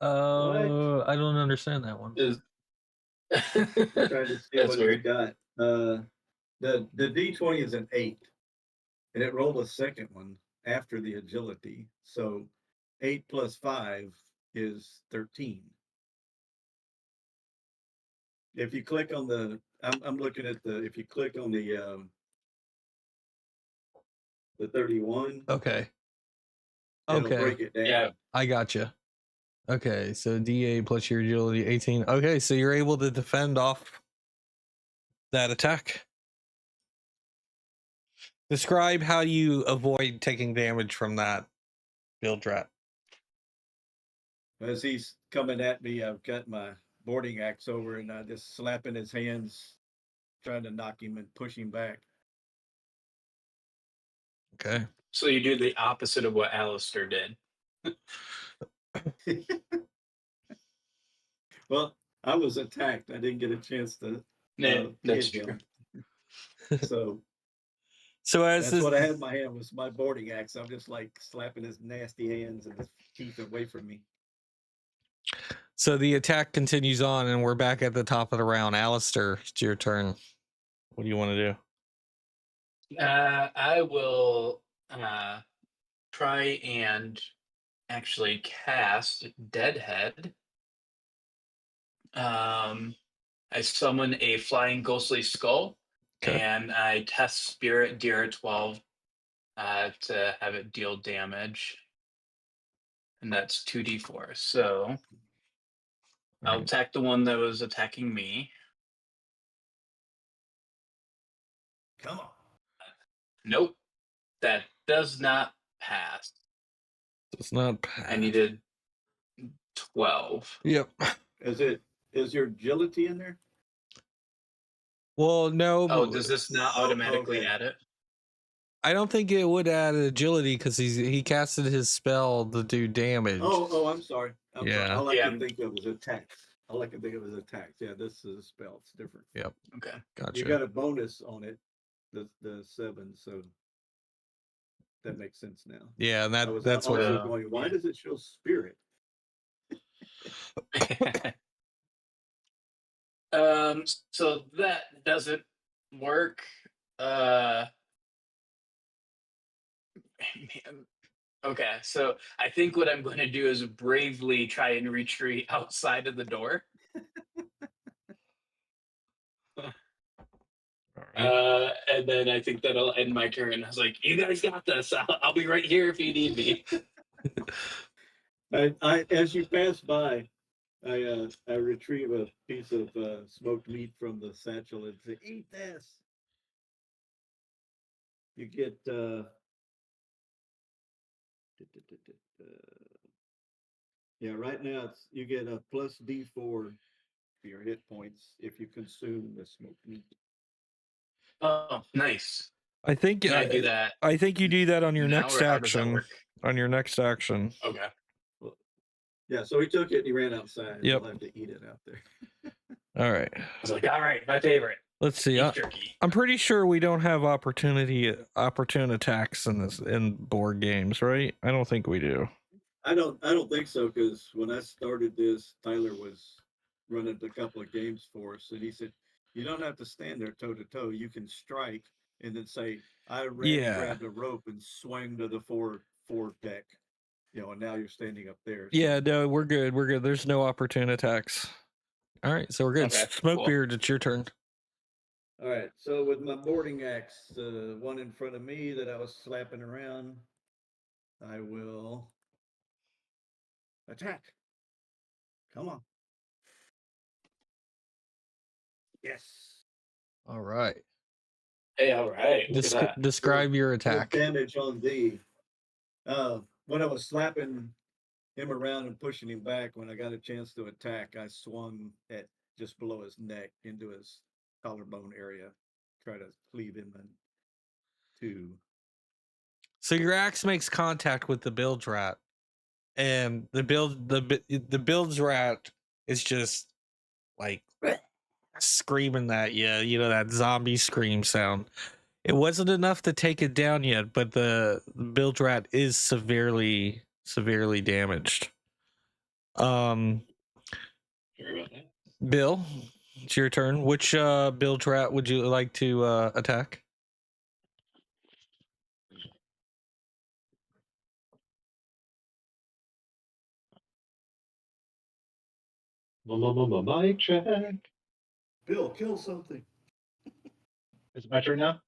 I don't understand that one. I'm trying to see what weird. It's got. The D20 is an 8, and it rolled a second one after the agility. So 8 plus 5 is 13. If you click on the, I'm looking at the. If you click on the 31. Okay. It'll break it down. Yeah. I gotcha. Okay, so D8 plus your agility 18. Okay, so you're able to defend off that attack. Describe how you avoid taking damage from that build rat. As he's coming at me, I've got my boarding axe over and I just slapping his hands, trying to knock him and push him back. Okay. So you do the opposite of what Alistair did. Well, I was attacked. I didn't get a chance to that's hit true. him. So as that's what I had in my hand was my boarding axe. I'm just like slapping his nasty hands and his teeth away from me. So the attack continues on, and we're back at the top of the round. Alistair, it's your turn. What do you want to do? I will try and actually cast Deadhead. I summon a flying ghostly skull, and I test Spirit Deer 12 to have it deal damage. And that's 2d4. So I'll attack the one that was attacking me. Come on. Nope. That does not pass. Does not pass. I needed 12. Yep. Is your agility in there? Well, no. Oh, does this not automatically add it? I don't think it would add agility because he casted his spell to do damage. Oh, I'm sorry. Yeah. All I can think of is attacks. All I can think of is attacks. Yeah, this is a spell. It's different. Yep. Okay. Gotcha. You got a bonus on it, the 7, so that makes sense now. Yeah, and that's what what. Going. Why does it show spirit? So that doesn't work. Okay, so I think what I'm going to do is bravely try and retreat outside of the door. And then I think that'll end my turn. I was like, "You guys got this. I'll be right here if you need me." I as you pass by, I retrieve a piece of smoked meat from the satchel and say, "Eat this." You get yeah. Right now, you get a plus D4 for your hit points if you consume the smoked meat. Oh, nice. I think Can I do that. I think you do that on your now, next or how does that action. work? On your next action. Okay. Yeah, so he took it and he ran outside. Yep. We'll have to eat it out there. All right. I was like, all right, my favorite. Let's see. Beef jerky. I'm pretty sure we don't have opportune attacks in board games, right? I don't think we do. I don't think so, because when I started this, Tyler was running a couple of games for us, and he said, "You don't have to stand there toe to toe. You can strike and then say, I ran and grabbed a rope and swung to the four deck, and now you're standing up there." So, Yeah, no, we're good. We're good. There's no opportune attacks. All right, so we're good. Okay, Smokebeard, it's your turn. all right. So with my boarding axe, the one in front of me that I was slapping around, I will attack. Come on. Yes. All right. Hey, all right. Describe your 12 attack. damage on D. When I was slapping him around and pushing him back, when I got a chance to attack, I swung at just below his neck into his collarbone area, try to cleave him in two. So your axe makes contact with the bilge rat, and the bilge rat is just like screaming at you. You know, that zombie scream sound. It wasn't enough to take it down yet, but the bilge rat is severely damaged. Sorry about that. Bill, it's your turn. Which bilge rat would you like to attack? Mic check. Bill, kill something. Is it my turn now?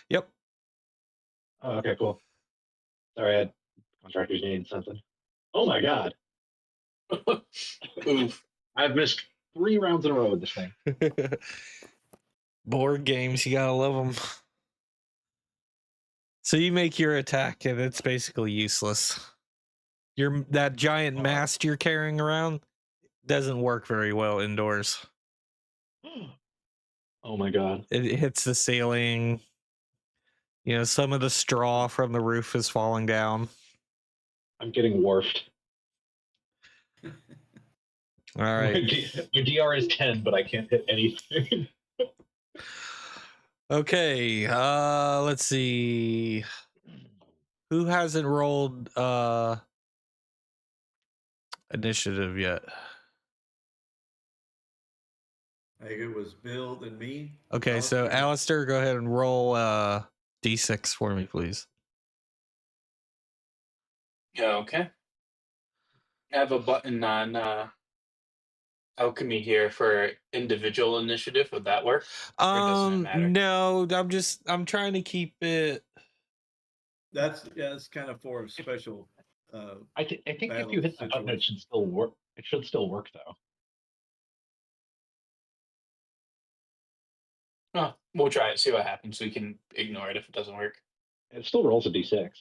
Yep. Oh, okay, cool. Sorry, I had contractors needing something. Oh my god. Oof. I've missed 3 rounds in a row with this thing. Board games, you gotta love them. So you make your attack, and it's basically useless. That giant mast you're carrying around doesn't work very well indoors. Oh my god. It hits the ceiling. You know, some of the straw from the roof is falling down. I'm getting wharfed. All right. My DR is 10, but I can't hit anything. Okay. Let's see. Who hasn't rolled initiative yet? I think it was Bill and me. Okay, so Alistair, go ahead and roll D6 for me, please. Yeah, okay. I have a button on alchemy here for individual initiative. Would that work? Or doesn't it matter? No, I'm trying to keep it. That's kind of for a special. I think if you hit the button, it should still work. It should still work though. Oh, we'll try it. See what happens. We can ignore it if it doesn't work. It still rolls a D6.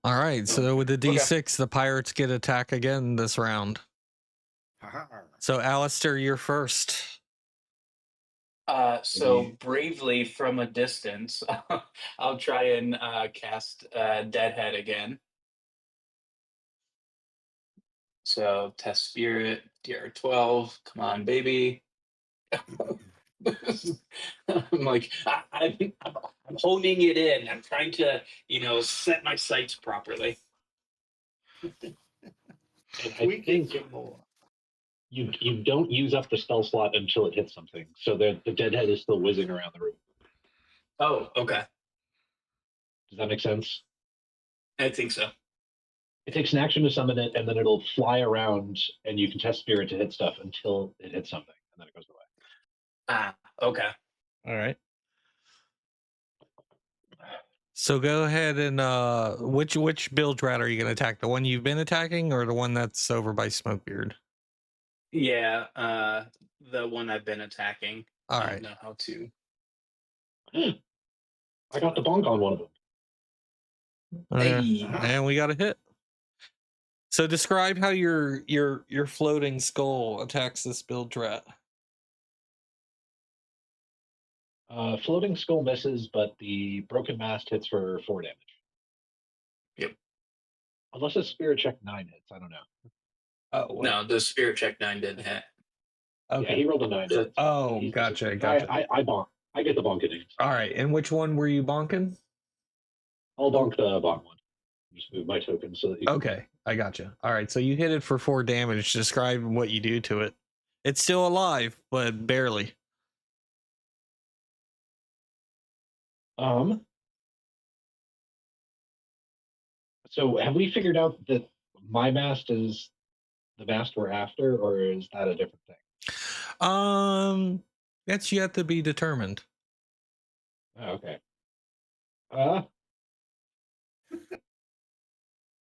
All right, so with the D6, the pirates get attack again this round. So Alistair, you're first. So bravely from a distance, I'll try and cast Deadhead again. So test spirit, DR12. Come on, baby. I'm like, I'm honing it in. I'm trying to, set my sights properly. I think you don't use up the spell slot until it hits something, so the deadhead is still whizzing around the room. Oh, okay. Does that make sense? I think so. It takes an action to summon it, and then it'll fly around, and you can test spirit to hit stuff until it hits something, and then it goes away. Ah, okay. All right. So go ahead and which bilge rat are you going to attack? The one you've been attacking, or the one that's over by Smokebeard? Yeah, the one I've been attacking. All I right. don't know how to. I got the bonk on one of them. Hey. And we got a hit. So describe how your floating skull attacks this bilge rat. Floating skull misses, but the broken mast hits for 4 damage. Yep. Unless a spirit check 9 hits, I don't know. Oh, what? No, the spirit check 9 didn't hit. Yeah, he rolled a 9. Oh, gotcha. I bonk. I get the bonking. All right, and which one were you bonking? I'll bonk the bonk one. Just move my token so that you can... Okay, I gotcha. All right, so you hit it for 4 damage. Describe what you do to it. It's still alive, but barely. So have we figured out that my mast is the mast we're after, or is that a different thing? That's yet to be determined. Oh, okay.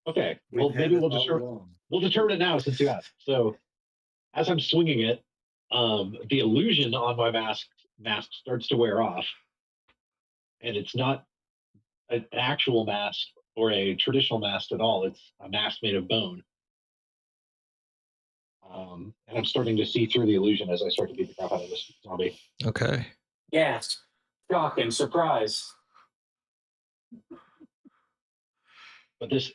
Okay. Well, maybe we'll determine it now since you asked. So, as I'm swinging it, the illusion on my mask starts to wear off, and it's not an actual mask or a traditional mask at all. It's a mask made of bone. And I'm starting to see through the illusion as I start to beat the crap out of this zombie. Okay. Yes. Shock and surprise. But this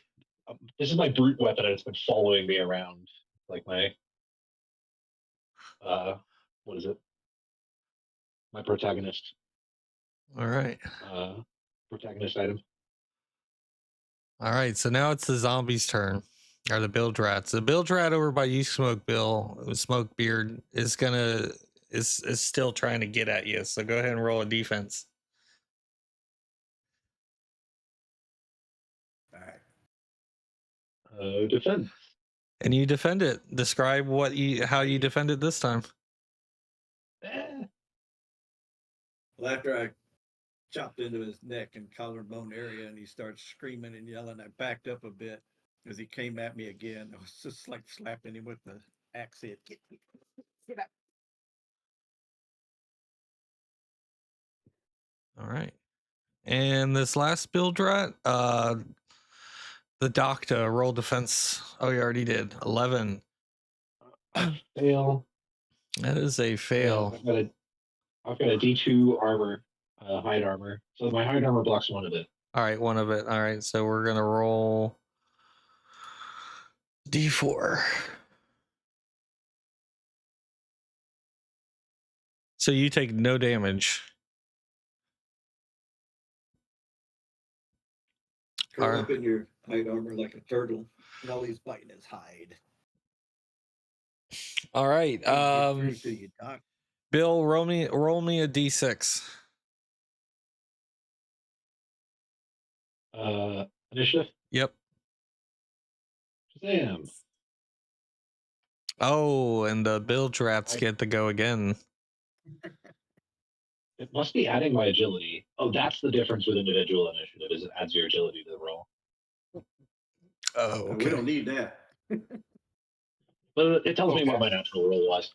is my brute weapon, and it's been following me around like my what is it? My protagonist. All right. Protagonist item. All right, so now it's the zombies' turn. Or the bilge rats. The bilge rat over by you, Smoke Beard, is still trying to get at you. So go ahead and roll a defense. All right. Defend. And you defend it. Describe how you defend it this time. Well, after I chopped into his neck and collarbone area, and he starts screaming and yelling, I backed up a bit as he came at me again. I was just like slapping him with the axe head. Get up. All right. And this last build rat, the doctor, roll defense. Oh, you already did. 11. Fail. That is a fail. I've got a D2 armor, hide armor. So my hide armor blocks one of it. All right, one of it. All right, so we're gonna roll D4. So you take no damage. Curl up in your hide armor like a turtle. And all he's biting his hide. All right. You, Bill, roll me a D6. Initiative? Yep. Shazam. Oh, and the bilge rats get to go again. It must be adding my agility. Oh, that's the difference with individual initiative, is it adds your agility to the roll. Oh, okay. We don't need that. But it tells me what my natural roll was.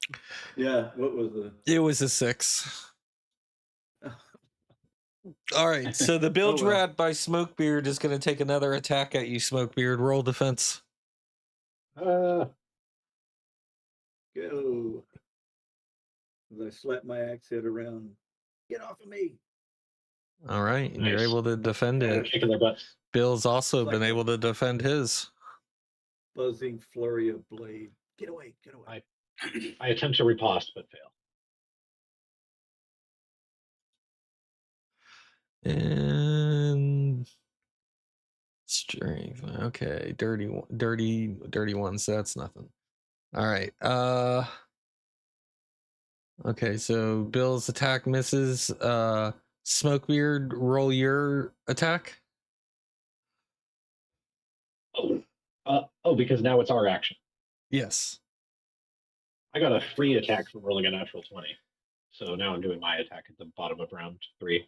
Yeah, what was the... It was a 6. All right, so the bilge rat by Smokebeard is going to take another attack at you, Smokebeard. Roll defense. Go. As I slap my axe head around. Get off of me. All right, Nice. You're able to defend it. Kicking their butts. Bill's also been able to defend his. Buzzing flurry of blade. Get away, get away. I attempt to riposte, but fail. And strength. Okay, dirty one. So that's nothing. All right. Okay, so Bill's attack misses. Smokebeard, roll your attack. Because now it's our action. Yes. I got a free attack from rolling a natural 20. So now I'm doing my attack at the bottom of round 3.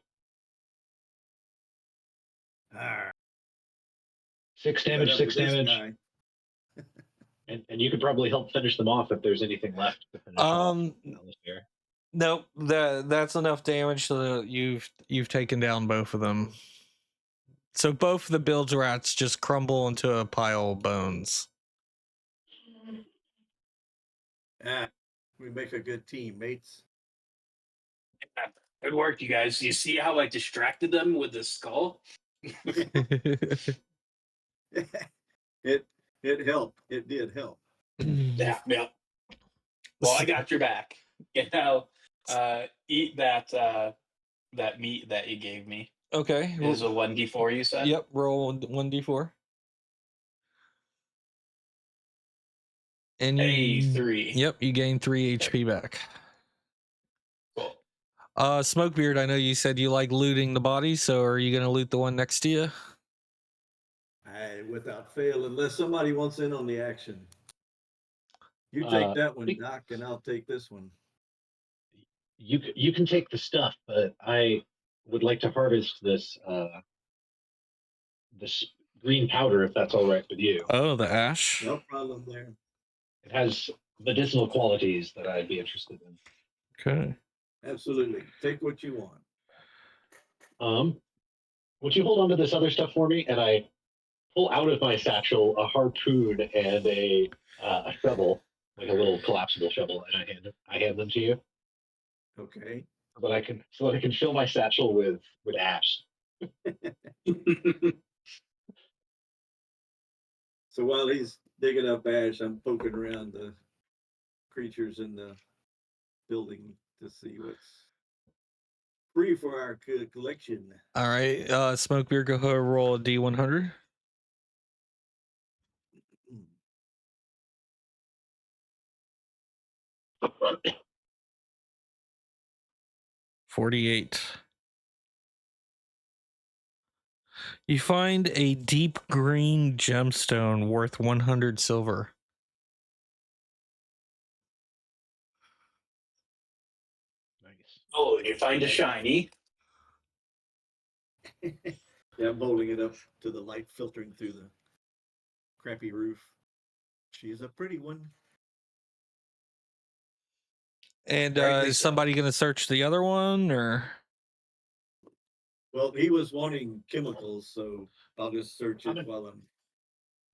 6 damage, 6 damage. And you could probably help finish them off if there's anything left to finish off. Nope, that's enough damage so that you've taken down both of them. So both of the bilge rats just crumble into a pile of bones. We make a good team, mates. Good work, you guys. You see how I distracted them with the skull? It helped. It did help. Yeah. Well, I got your back. Eat that meat that you gave me. Okay. It is a 1d4, you said? Yep, roll 1d4. And you 3. Yep, you gain 3 HP back. Cool. Smokebeard, I know you said you like looting the body, so are you gonna loot the one next to you? Without fail, unless somebody wants in on the action. You take that one, Doc, and I'll take this one. You can take the stuff, but I would like to harvest this this green powder if that's all right with you. Oh, the ash. No problem there. It has medicinal qualities that I'd be interested in. Okay. Absolutely. Take what you want. Would you hold on to this other stuff for me? And I pull out of my satchel a harpoon and a shovel, like a little collapsible shovel, and I hand them to you. Okay. So that I can fill my satchel with ash. So while he's digging up ash, I'm poking around the creatures in the building to see what's free for our collection. All right. Smokebeard, go ahead and roll a D100. 48. You find a deep green gemstone worth 100 silver. Nice. Oh, you find a shiny. Yeah, I'm holding it up to the light filtering through the crappy roof. She's a pretty one. And is somebody going to search the other one, or? Well, he was wanting chemicals, so I'll just search it while I'm.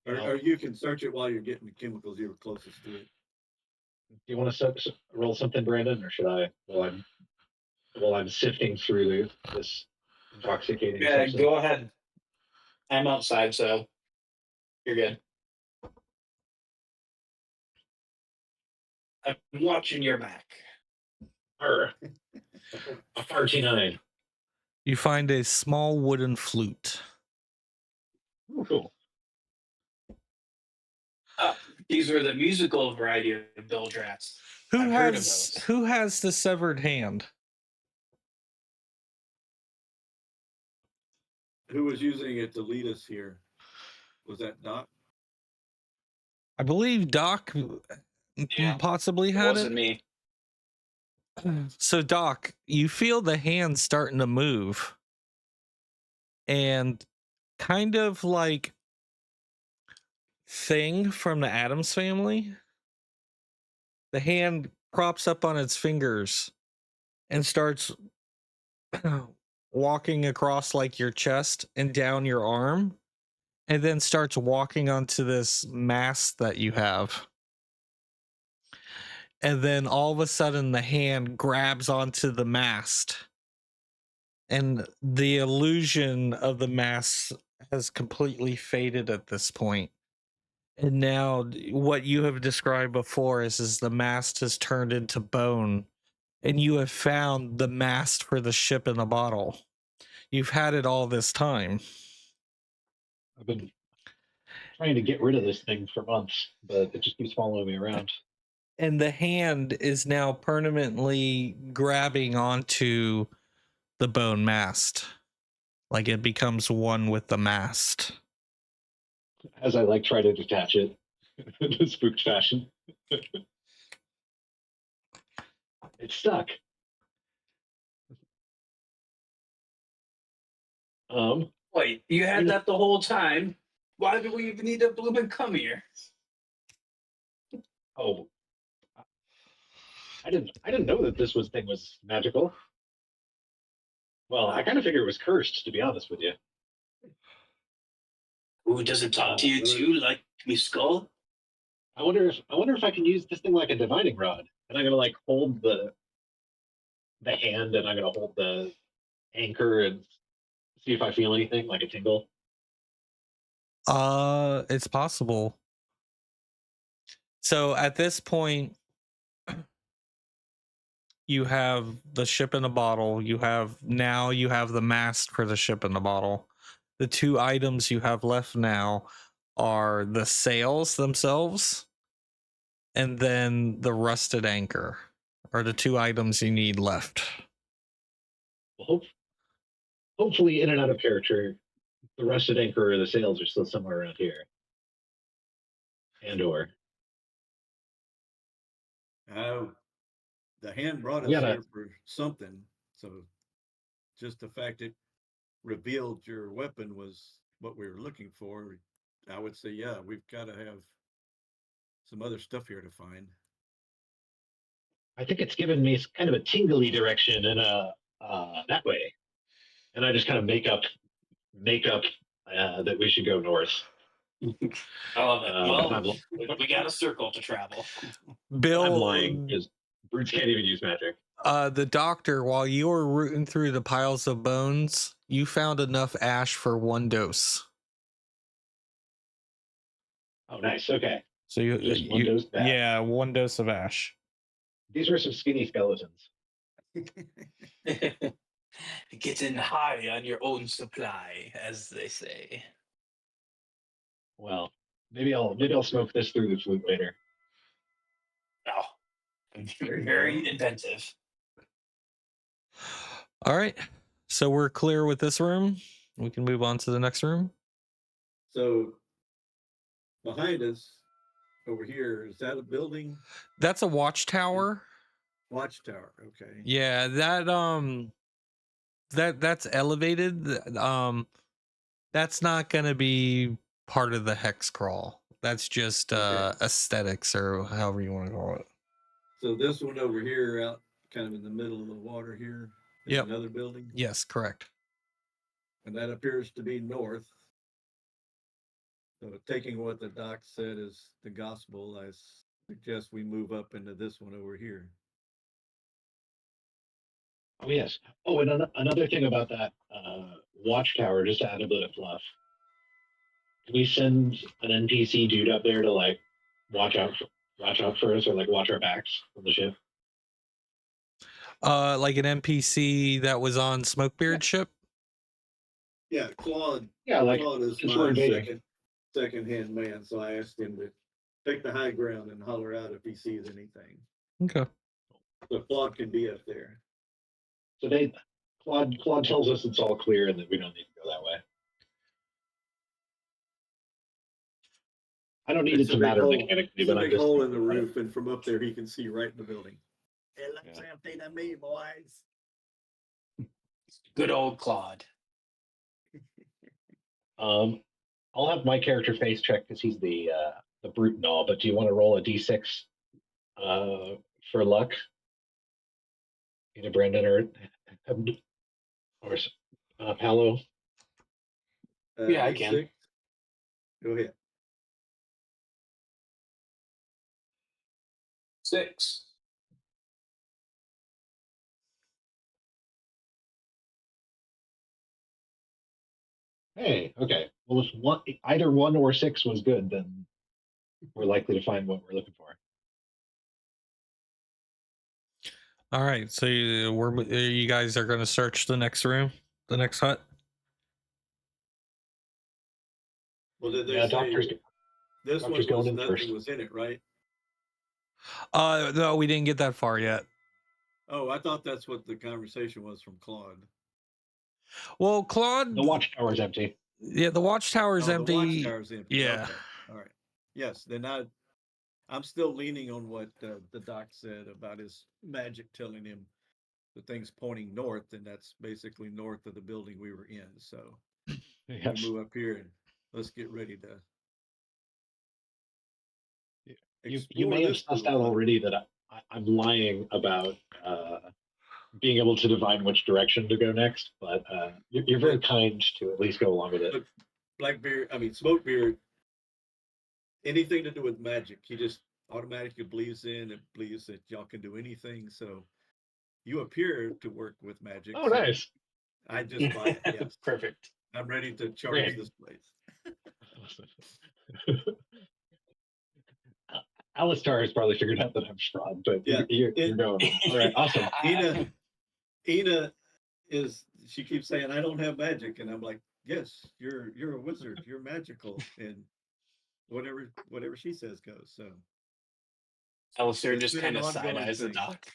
Or you can search it while you're getting the chemicals. You were closest to it. Do you want to roll something, Brandon, or should I? While I'm sifting through this intoxicating. Yeah, substance? go ahead. I'm outside, so you're good. I'm watching your back. A 39. You find a small wooden flute. Oh, cool. These are the musical variety of Bill Drats. Who has the severed hand? Who was using it to lead us here? Was that Doc? I believe Doc possibly had it. Wasn't me. So Doc, you feel the hand starting to move, and kind of like Thing from the Addams Family. The hand props up on its fingers and starts walking across like your chest and down your arm, and then starts walking onto this mast that you have. And then all of a sudden the hand grabs onto the mast, and the illusion of the mast has completely faded at this point. And now what you have described before is the mast has turned into bone, and you have found the mast for the ship in the bottle. You've had it all this time. I've been trying to get rid of this thing for months, but it just keeps following me around. And the hand is now permanently grabbing onto the bone mast. Like it becomes one with the mast. As I try to detach it in a spooked fashion. It's stuck. Wait, you had that the whole time? Why do we even need to blooming come here? Oh, I didn't know that this thing was magical. Well, I kind of figured it was cursed, to be honest with you. Ooh, does it talk to you too, like me skull? I wonder if I can use this thing like a divining rod, and I'm gonna hold the hand, and I'm gonna hold the anchor and see if I feel anything like a tingle. It's possible. So at this point, you have the ship in a bottle. You have the mast for the ship in the bottle. The two items you have left now are the sails themselves and then the rusted anchor are the two items you need left. Well, hopefully, in and out of character, the rusted anchor or the sails are still somewhere around here. And/or the hand brought us here for something. So just the fact it revealed your weapon was what we were looking for, I would say, yeah, we've got to have some other stuff here to find. I think it's given me kind of a tingly direction in that way, and I just kind of make up that we should go north. I love it. Well, we got a circle to travel. Bill, I'm lying because brutes can't even use magic. The doctor, while you were rooting through the piles of bones, you found enough ash for 1 dose. Oh, nice. Okay. So you just 1 dose back. Yeah, 1 dose of ash. These were some skinny skeletons. Getting high on your own supply, as they say. Well, maybe I'll smoke this through the flute later. Oh, very inventive. All right. So we're clear with this room. We can move on to the next room. So behind us over here, is that a building? That's a watchtower. Watchtower, okay. Yeah, that's elevated. That's not going to be part of the hex crawl. That's just aesthetics or however you want to call it. So this one over here out kind of in the middle of the water here is another building? Yes, correct. And that appears to be north. So taking what the doc said is the gospel, I suggest we move up into this one over here. Oh, yes. Oh, and another thing about that watchtower, just to add a bit of fluff. Can we send an NPC dude up there to like watch out for us or like watch our backs on the ship? Like an NPC that was on Smokebeard's ship? Yeah, Claude. Yeah, like Claude is my second-hand man, so I asked him to take the high ground and holler out if he sees anything. Okay. So Claude can be up there. So Claude tells us it's all clear and that we don't need to go that way. I don't need it to matter mechanically, but I'm just hole in the roof, and from up there he can see right in the building. It looks empty to me, boys. Good old Claude. I'll have my character face check because he's the brute and all. But do you want to roll a d6 for luck? Either Brandon or Paolo. Yeah, I can. 6. Go ahead. 6. Hey, okay. Well, if either 1 or 6 was good, then we're likely to find what we're looking for. All right. So you guys are going to search the next room, the next hut? Well, did they say this one was nothing was in it, right? No, we didn't get that far yet. Oh, I thought that's what the conversation was from Claude. Well, Claude, the watchtower's empty. Yeah, the watchtower's empty. The watchtower's empty. Yeah. Okay. All right. Yes. Then I'm still leaning on what the doc said about his magic telling him the thing's pointing north, and that's basically north of the building we were in. So yes. we move up here and let's get ready to. You may have sussed out already that I'm lying about being able to divine which direction to go next, but you're very kind to at least go along with it. Smokebeard, anything to do with magic, he just automatically believes in and believes that y'all can do anything. So you appear to work with magic. Oh, nice. I just buy it. Yes. Perfect. I'm ready to charge this place. Alistar has probably figured out that I'm strong, but Yeah, you're going. All right, awesome. Ina she keeps saying, I don't have magic. And I'm like, yes, you're a wizard. You're magical. And whatever she says goes. So Alistair it's just been kind an of side ongoing eyes the thing. doc.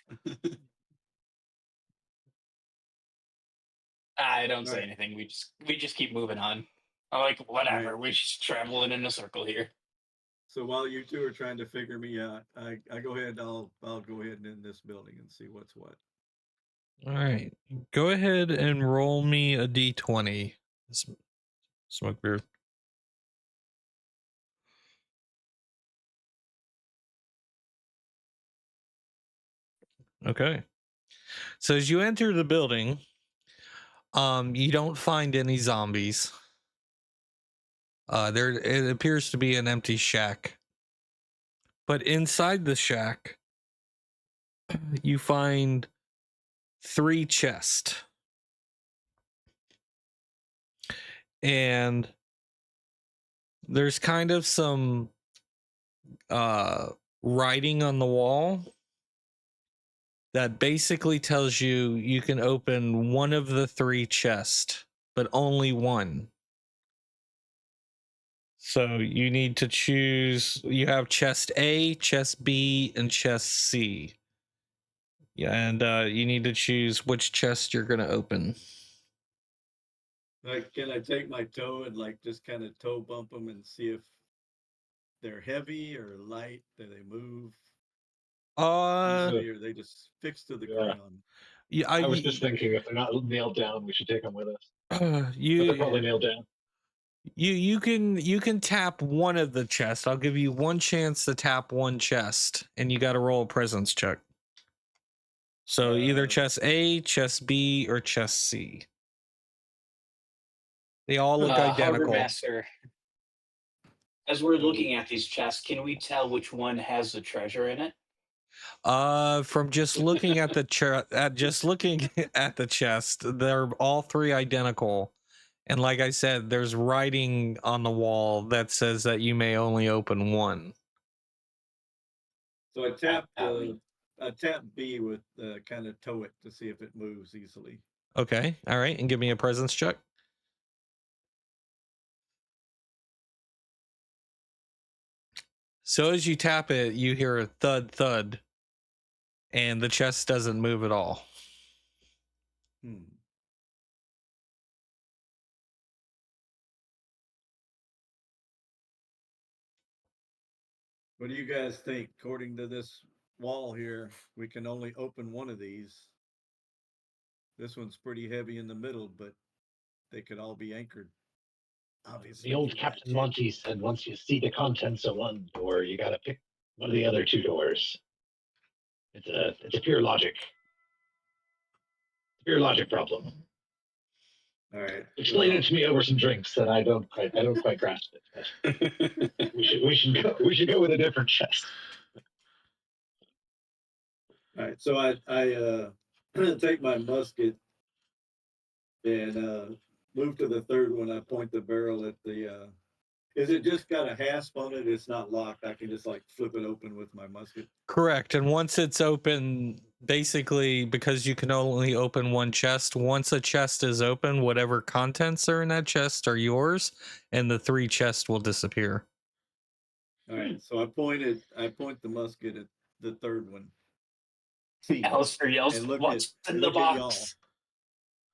I don't say Right. anything. We just keep moving on. I'm like, whatever. Right. We're just traveling in a circle here. So while you two are trying to figure me out, I go ahead. I'll go ahead and in this building and see what's what. All right, go ahead and roll me a d20, Smokebeard. Okay. So as you enter the building, you don't find any zombies. It appears to be an empty shack. But inside the shack, you find 3 chests. And there's kind of some writing on the wall that basically tells you you can open one of the 3 chests, but only one. So you need to choose. You have chest A, chest B, and chest C. Yeah, and you need to choose which chest you're going to open. Like, can I take my toe and like just kind of toe bump them and see if they're heavy or light? Do they move easily, or they just fixed to the ground? Yeah, I was just thinking if they're not nailed down, we should take them with us. But you they're probably nailed down. you can tap one of the chests. I'll give you one chance to tap one chest, and you got to roll a presence check. So either chest A, chest B, or chest C. They all look identical. Harbor Master, as we're looking at these chests, can we tell which one has the treasure in it? From just looking at looking at the chest, they're all 3 identical. And like I said, there's writing on the wall that says that you may only open one. So I tap B with kind of toe it to see if it moves easily. Okay, all right, and give me a presence check. So as you tap it, you hear a thud, thud, and the chest doesn't move at all. What do you guys think? According to this wall here, we can only open one of these. This one's pretty heavy in the middle, but they could all be anchored. Obviously, the old Captain Monty said, once you see the contents of one door, you got to pick one of the other 2 doors. It's a pure logic problem. All right. Explain it to me over some drinks that I don't quite grasp it. But we should go with a different chest. All right. So I take my musket and move to the third one. I point the barrel at the. Is it just got a hasp on it? It's not locked. I can just like flip it open with my musket. Correct. And once it's open, basically, because you can only open one chest, once a chest is open, whatever contents are in that chest are yours, and the 3 chests will disappear. All right. So I point the musket at the third one. Alistair yells, what's in the box?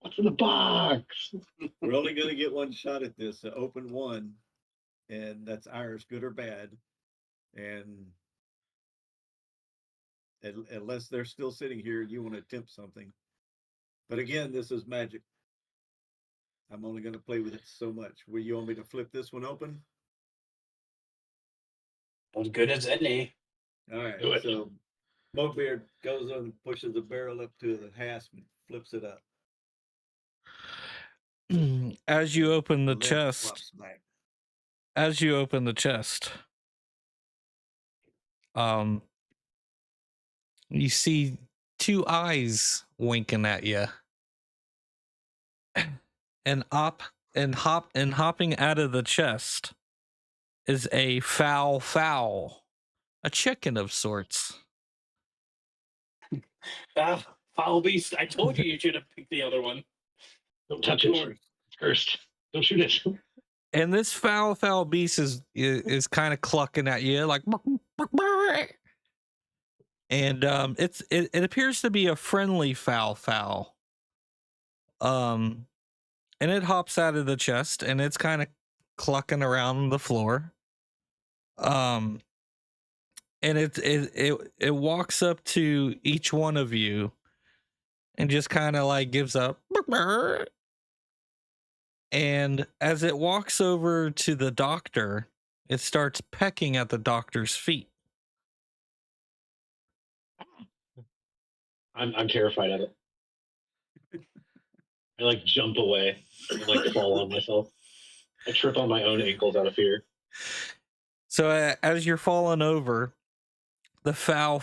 What's in the box? We're only going to get one shot at this. Open one, and that's ours, good or bad. And unless they're still sitting here, you want to attempt something. But again, this is magic. I'm only going to play with it so much. Will you want me to flip this one open? As good as any. All right. So Smokebeard goes on and pushes the barrel up to the hasp and flips it up. As you open the chest, you see 2 eyes winking at you, and hopping out of the chest is a foul, a chicken of sorts. Foul beast! I told you should have picked the other one. Don't touch it. It's cursed. Don't shoot it. And this foul beast is kind of clucking at you like, and it appears to be a friendly foul. And it hops out of the chest and it's kind of clucking around the floor. And it walks up to each one of you and just kind of like gives up. And as it walks over to the doctor, it starts pecking at the doctor's feet. I'm terrified of it. I like jump away and like fall on myself. I trip on my own ankles out of fear. So as you're falling over, the foul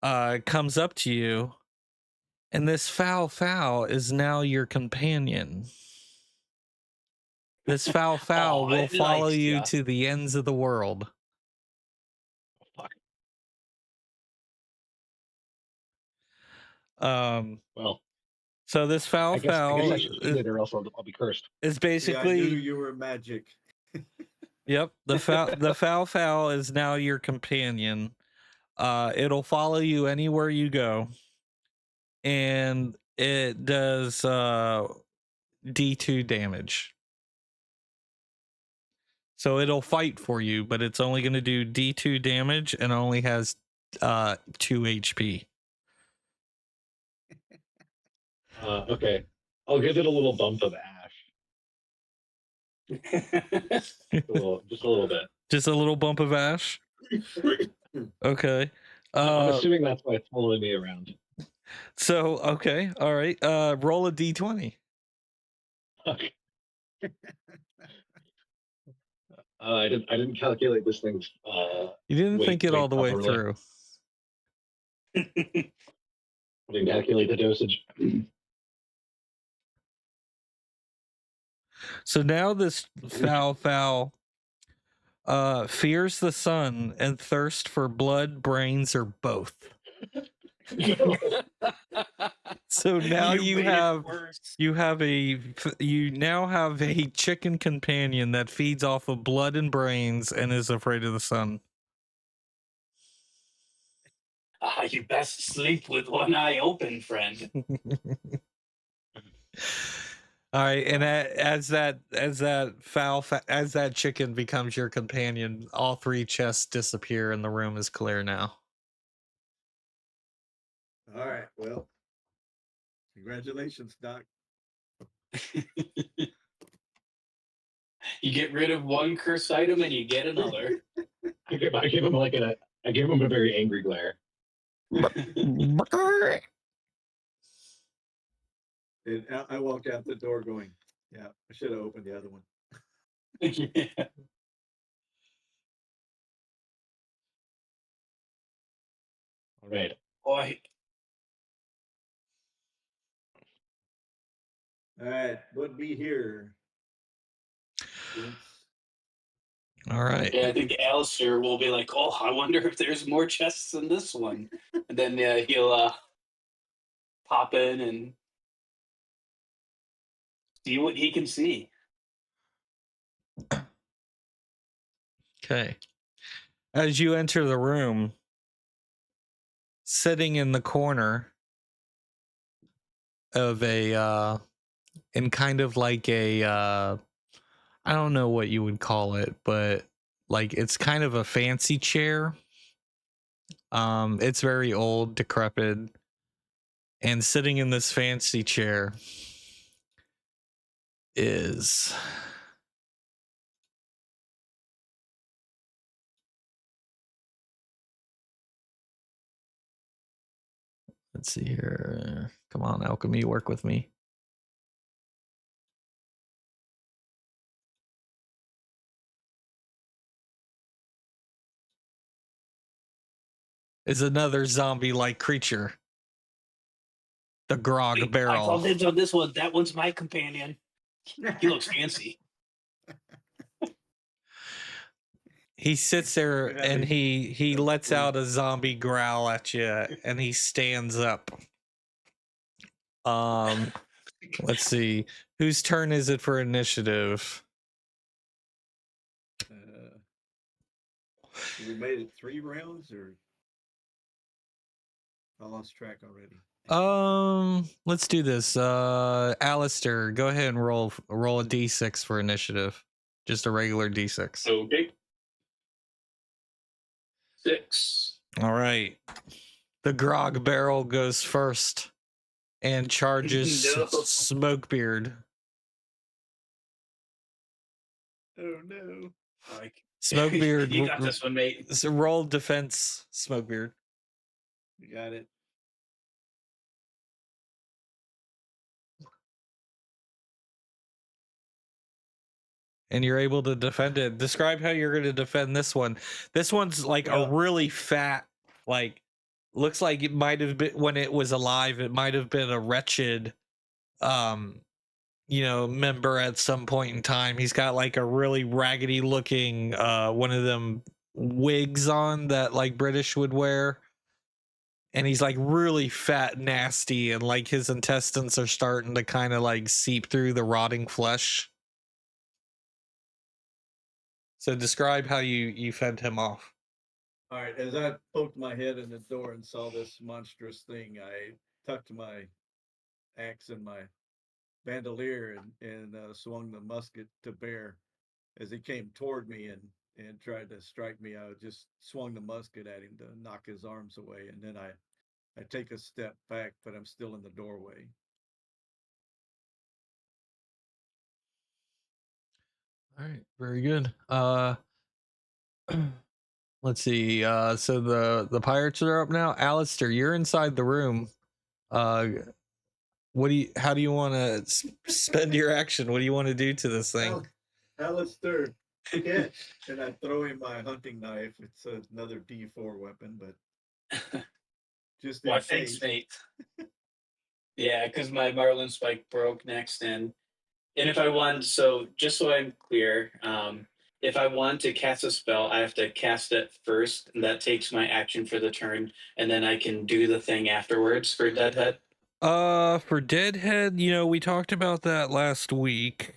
comes up to you, and this foul is now your companion. This foul will follow you to the ends of the world. Oh, fuck. Well. So this foul I guess I should eat it, or else I'll be cursed. Is basically. See, I knew you were magic. Yep, the foul is now your companion. It'll follow you anywhere you go, and it does D2 damage. So it'll fight for you, but it's only going to do D2 damage and only has 2 HP. Okay. I'll give it a little bump of ash. Just a little bit. Just a little bump of ash? Okay. I'm assuming that's why it's following me around. So, okay. All right. Roll a D20. Okay. I didn't calculate this thing's you didn't think it all the way through. I didn't calculate the dosage. So now this foul fears the sun and thirst for blood, brains, or both. So now you now have a chicken companion that feeds off of blood and brains and is afraid of the sun. You best sleep with one eye open, friend. All right, and as that chicken becomes your companion, all 3 chests disappear and the room is clear now. All right, well, congratulations, Doc. You get rid of one curse item and you get another. I gave him a very angry glare. And I walked out the door going, yeah, I should have opened the other one. Yeah. All right. Boy. All right, would be here. All right. Yeah, I think Alistair will be like, oh, I wonder if there's more chests in this one. And then he'll pop in and see what he can see. Okay. As you enter the room, sitting in the corner of a in kind of like a I don't know what you would call it, but like it's kind of a fancy chair. It's very old, decrepit, and sitting in this fancy chair is let's see here. Come on, alchemy, work with me. Is another zombie-like creature. The Grog Barrel. I called dibs on this one. That one's my companion. He looks fancy. He sits there and he lets out a zombie growl at you, and he stands up. Let's see, whose turn is it for initiative? We made it 3 rounds, or I lost track already. Let's do this. Alistair, go ahead and roll a d6 for initiative. Just a regular d6. Okay. 6. All right. The grog barrel goes first and charges No. Smokebeard. Oh no. Smokebeard. You got this one, mate. So roll defense, Smokebeard. You got it. And you're able to defend it. Describe how you're going to defend this one. This one's like a really fat, like, looks like it might have been, when it was alive, it might have been a wretched, member at some point in time. He's got like a really raggedy looking, one of them wigs on that like British would wear. And he's like really fat, nasty, and like his intestines are starting to kind of like seep through the rotting flesh. So describe how you fend him off. All right, as I poked my head in the door and saw this monstrous thing, I tucked my axe in my bandolier and swung the musket to bear. As he came toward me and tried to strike me, I just swung the musket at him to knock his arms away, and then I take a step back, but I'm still in the doorway. All right, very good. Let's see. So the pirates are up now. Alistair, you're inside the room. How do you want to spend your action? What do you want to do to this thing? Alistair, catch! And I throw him my hunting knife. It's another D4 weapon, but just in case. Thanks, mate. Yeah, because my Marlin spike broke next, and if I want, so just so I'm clear, if I want to cast a spell, I have to cast it first, and that takes my action for the turn, and then I can do the thing afterwards for Deadhead. For Deadhead, we talked about that last week,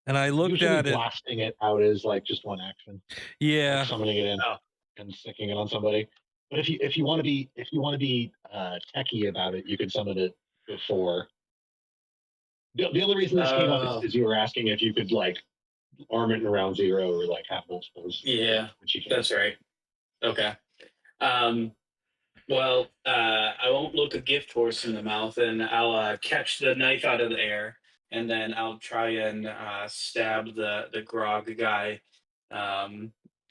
and I looked usually at it. Blasting it out is like just one action. Yeah, like summoning it in and sticking it on somebody. But if you want to be techie about it, you could summon it before. The only reason this came up is you were asking if you could like arm it in round 0 or like have multiples. Yeah, that's right. Okay. Well, I won't look a gift horse in the mouth, and I'll catch the knife out of the air, and then I'll try and stab the grog guy,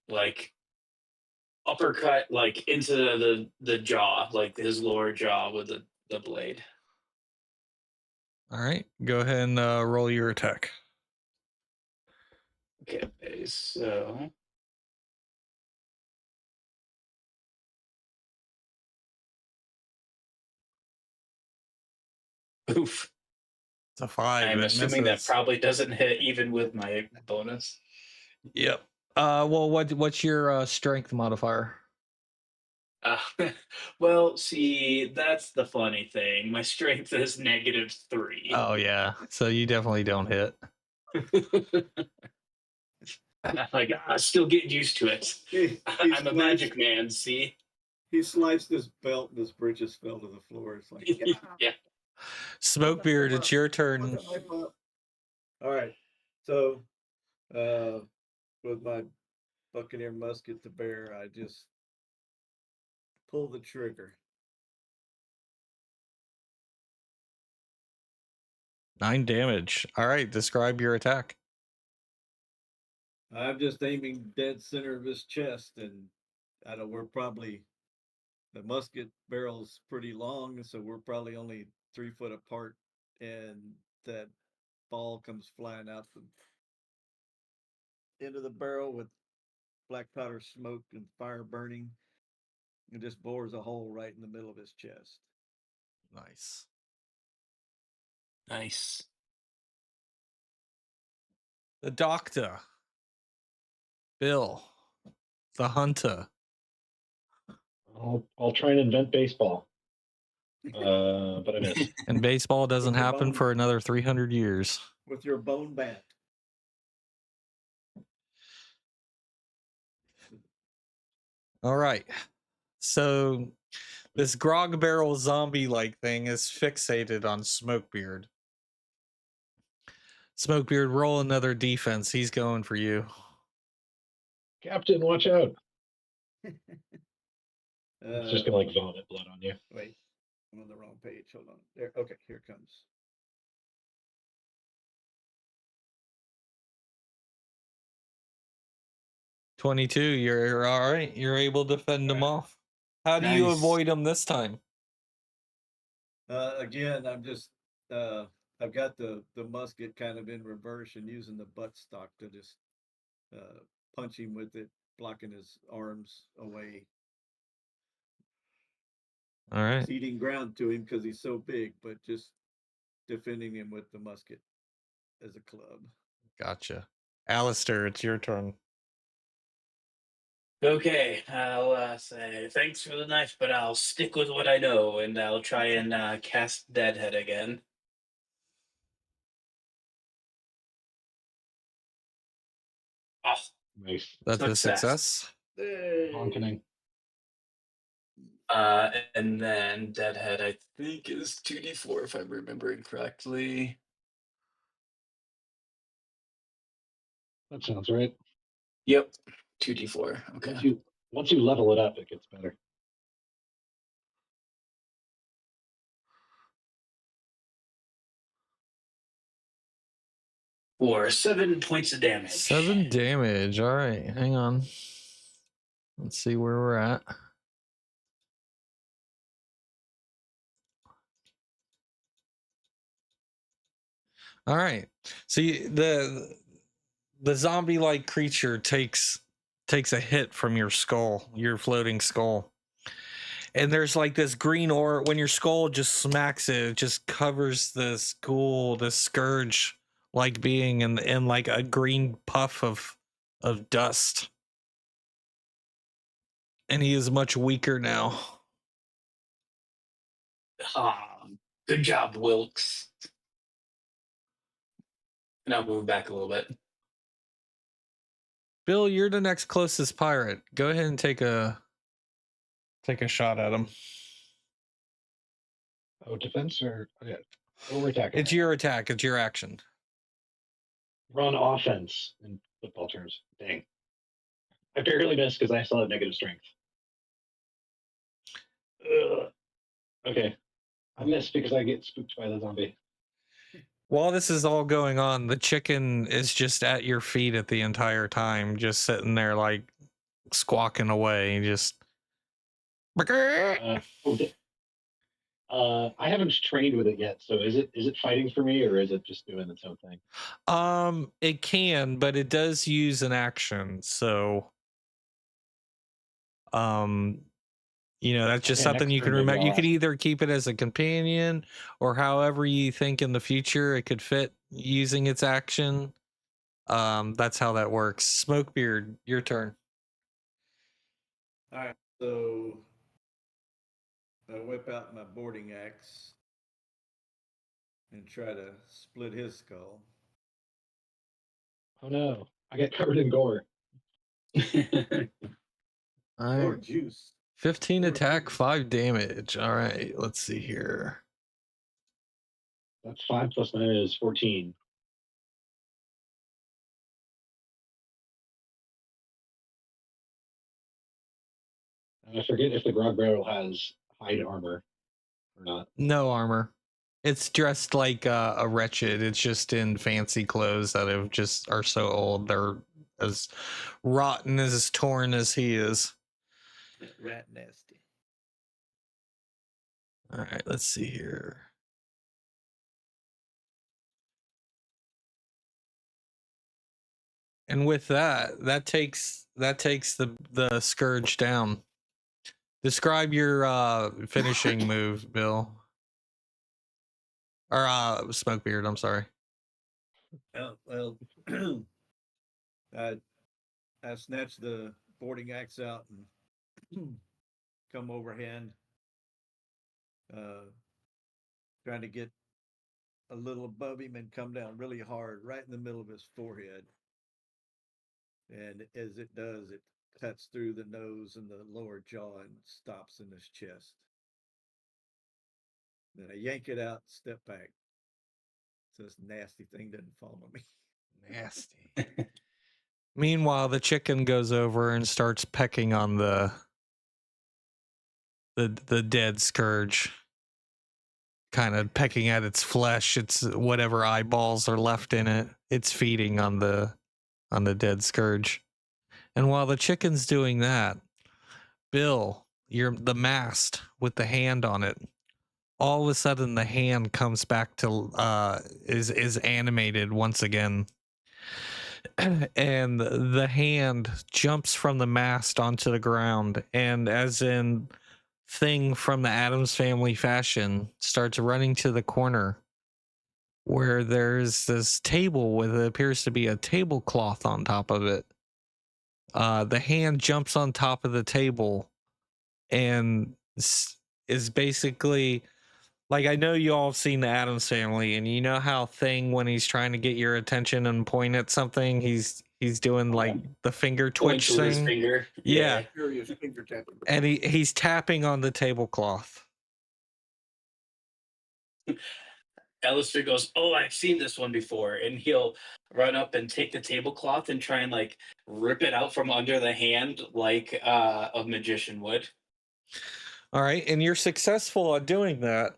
like uppercut, like into the jaw, like his lower jaw with the blade. All right, go ahead and roll your attack. Okay, so oof. It's a 5. I'm assuming that probably doesn't hit even with my bonus. Yep. Well, what's your strength modifier? Well, see, that's the funny thing. My strength is -3. Oh yeah, so you definitely don't hit. Like, I still get used to it. I'm a magic man. See, he sliced his belt, and his britches fell to the floor. It's like, yeah. Smokebeard, it's your turn. All right, so with my Buccaneer musket to bear, I just pull the trigger. 9 damage. All right, describe your attack. I'm just aiming dead center of his chest, and I know the musket barrel's pretty long, so we're probably only 3 foot apart, and that ball comes flying out the end of the barrel with black powder smoke and fire burning, and just bores a hole right in the middle of his chest. Nice. The doctor, Bill. the hunter. I'll try and invent baseball. But I miss. And baseball doesn't With your happen bone- for another 300 years. With your bone bat. All right. So this grog barrel zombie like thing is fixated on Smokebeard. Smokebeard, roll another defense. He's going for you. Captain, watch out. It's just gonna Uh, like vomit blood on you. Wait, I'm on the wrong page. Hold on. There. Okay, here it comes. $22. You're all right. You're able to fend them off. How do you Nice. avoid them this time? Again, I'm just I've got the musket kind of in reverse and using the buttstock to just punch him with it, blocking his arms away, All right. ceding ground to him because he's so big, but just defending him with the musket as a club. Gotcha. Alistair, it's your turn. Okay, I'll say thanks for the knife, but I'll stick with what I know, and I'll try and cast Deadhead again. Oh, Nice. That's a Success. success. Honking. And then Deadhead, I think, is 2d4 if I'm remembering correctly. That sounds right. Yep, 2d4. Okay. Once you level it up, it gets better. For 7 points of damage. 7 damage. All right. Hang on. Let's see where we're at. All right. So the zombie-like creature takes a hit from your skull, your floating skull. And there's like this green aura when your skull just smacks it, it just covers this ghoul, this scourge like being in like a green puff of dust. And he is much weaker now. Good job, Wilkes. And I'll move back a little bit. Bill, you're the next closest pirate. Go ahead and take a shot at him. Oh, defense or or attack? It's your attack. It's your action. Run offense in football terms. Dang. I barely missed because I still have negative strength. Ugh. Okay. I missed because I get spooked by the zombie. While this is all going on, the chicken is just at your feet at the entire time, just sitting there like squawking away, just. I haven't trained with it yet, so is it fighting for me or is it just doing its own thing? It can, but it does use an action, so that's just something you can remember. You could either keep it as a companion or however you think in the future it could fit using its action. That's how that works. Smokebeard, your turn. All right, so I whip out my boarding axe and try to split his skull. Oh no, I get covered in gore. Or juice. 15 attack, 5 damage. All right, let's see here. That's 5 plus 9 is 14. And I forget if the grog barrel has hide armor or not. No armor. It's dressed like a wretched. It's just in fancy clothes that are so old. They're as rotten, as torn as he is. Rat nasty. All right, let's see here. And with that takes the scourge down. Describe your finishing move, Bill. Or Smokebeard, I'm sorry. Well, I snatched the boarding axe out and come overhand, trying to get a little above him and come down really hard, right in the middle of his forehead. And as it does, it cuts through the nose and the lower jaw and stops in his chest. Then I yank it out, step back. So this nasty thing doesn't follow me. Nasty. Meanwhile, the chicken goes over and starts pecking on the dead scourge, kind of pecking at its flesh. It's whatever eyeballs are left in it. It's feeding on the dead scourge. And while the chicken's doing that, Bill, you're the mast with the hand on it. All of a sudden, the hand comes back to is animated once again, and the hand jumps from the mast onto the ground, and as in Thing from the Addams Family fashion, starts running to the corner where there's this table with it appears to be a tablecloth on top of it. The hand jumps on top of the table and is basically like, I know you all have seen the Addams Family, and you know how Thing, when he's trying to get your attention and point at something, he's doing like the finger twitch thing. His finger. Yeah. Furious finger tapping. And he's tapping on the tablecloth. Alistair goes, "Oh, I've seen this one before," and he'll run up and take the tablecloth and try and like rip it out from under the hand like a magician would. All right, and you're successful at doing that.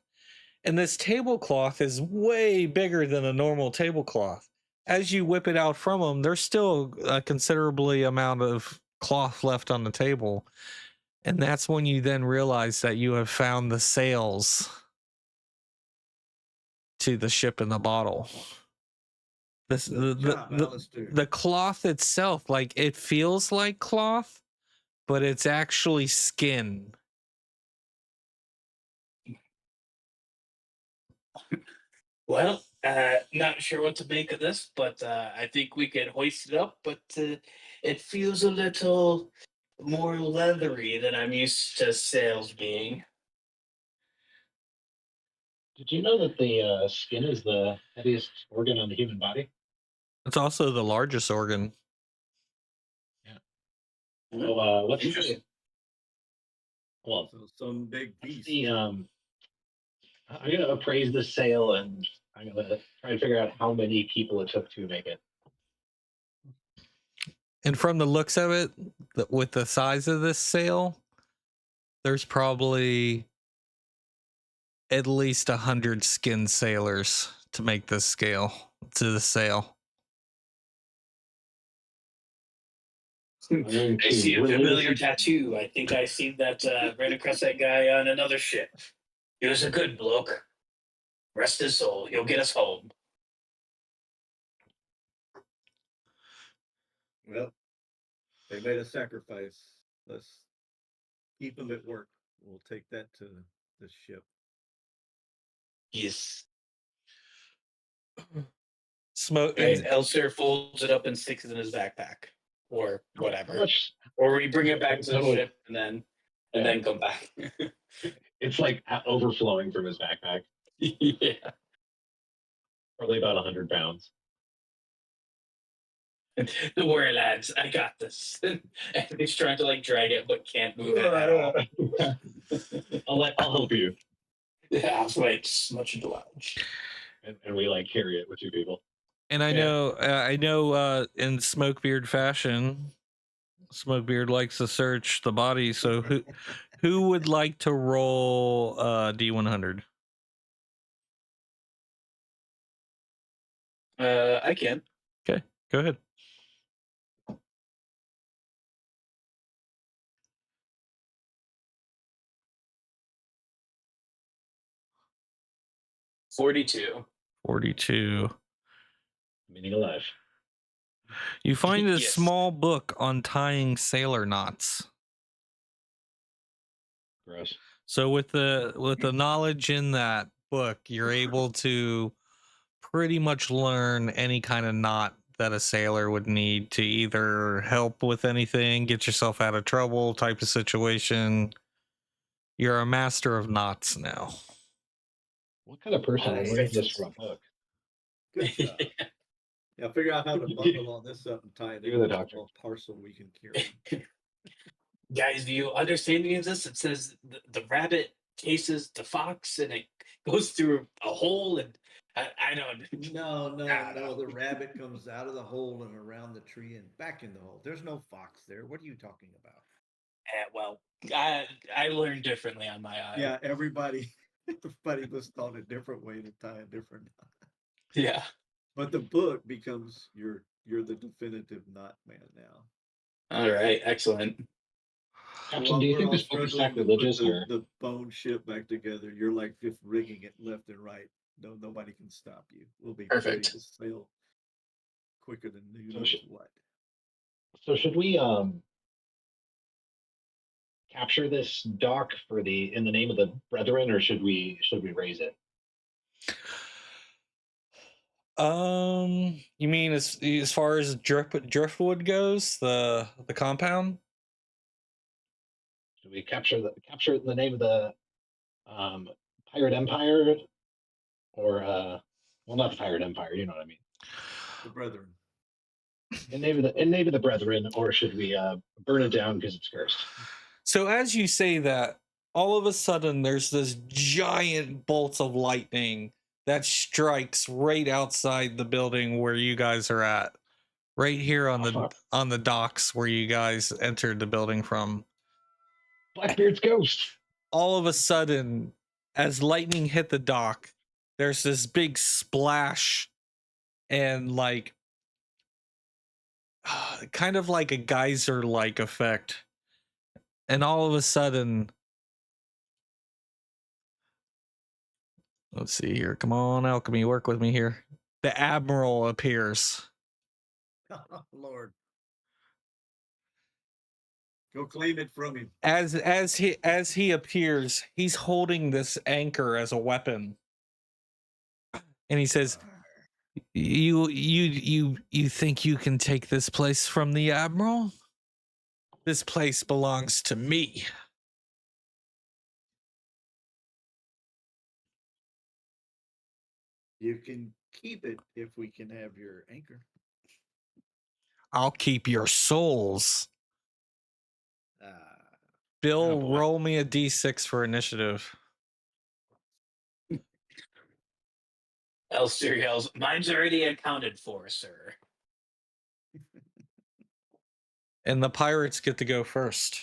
And this tablecloth is way bigger than a normal tablecloth. As you whip it out from them, there's still a considerably amount of cloth left on the table. And that's when you then realize that you have found the sails to the ship in the bottle. The cloth itself, like, it feels like cloth, but it's actually skin. Well, not sure what to make of this, but I think we could hoist it up. But it feels a little more leathery than I'm used to sails being. Did you know that the skin is the heaviest organ on the human body? It's also the largest organ. Yeah. So what's Interesting. Well, So some big piece. I'm gonna appraise the sail and I'm gonna try and figure out how many people it took to make it. And from the looks of it, with the size of this sail, there's probably at least 100 skin sailors to make this scale to the sail. I see a familiar tattoo. I think I seen that right across that guy on another ship. He was a good bloke. Rest his soul. He'll get us home. Well, they made a sacrifice. Let's keep them at work. We'll take that to the ship. Yes. Smoke. And Elser folds it up and sticks it in his backpack, or whatever. Or we bring it back to the ship and then come back. It's like overflowing from his backpack. Yeah. Probably about 100 pounds. Don't worry, lads. I got this. And he's trying to like drag it, but can't move it at all. I'll help you. Yeah, it's much obliged. And we like carry it with two people. And I know in Smokebeard fashion, Smokebeard likes to search the body. So who would like to roll D100? I can. Okay, go ahead. $42. Meaning alive. You find a Yes. small book on tying sailor knots. Gross. So with the knowledge in that book, you're able to pretty much learn any kind of knot that a sailor would need to either help with anything, get yourself out of trouble type of situation. You're a master of knots now. What kind of person would learn this from a book? Good job. Yeah, figure out how to bundle all this up and tie it into a small parcel we can carry. Guys, do you understand any of this? It says the rabbit chases the fox and it goes through a hole, and I don't. No. The rabbit comes out of the hole and around the tree and back in the hole. There's no fox there. What are you talking about? Well, I learned differently on my eye. Yeah, everybody was taught a different way to tie a different knot. Yeah. But the book becomes you're the definitive knot man now. All right, excellent. Captain, do you think this book is sacrilegious, or the bone ship back together? You're like just rigging it left and right. No, nobody can stop you. We'll be ready to sail quicker than who knows what. So should we capture this dock in the name of the Brethren, or should we raise it? You mean as far as driftwood goes, the compound? Should we capture it in the name of the Pirate Empire, or well, not the Pirate Empire, you know what I mean? The Brethren. In name of the Brethren, or should we burn it down because it's cursed? So as you say that, all of a sudden there's this giant bolt of lightning that strikes right outside the building where you guys are at, right here on the docks where you guys entered the building from. Blackbeard's ghost. All of a sudden, as lightning hit the dock, there's this big splash and like kind of like a geyser like effect. And all of a sudden, let's see here. Come on, alchemy, work with me here. The Admiral appears. Oh, Lord. Go claim it from him. As he appears, he's holding this anchor as a weapon. And he says, You think you can take this place from the Admiral? This place belongs to me. You can keep it if we can have your anchor. I'll keep your souls. Bill, roll me a d6 for initiative. Elster yells, "Mine's already accounted for, sir." And the pirates get to go first.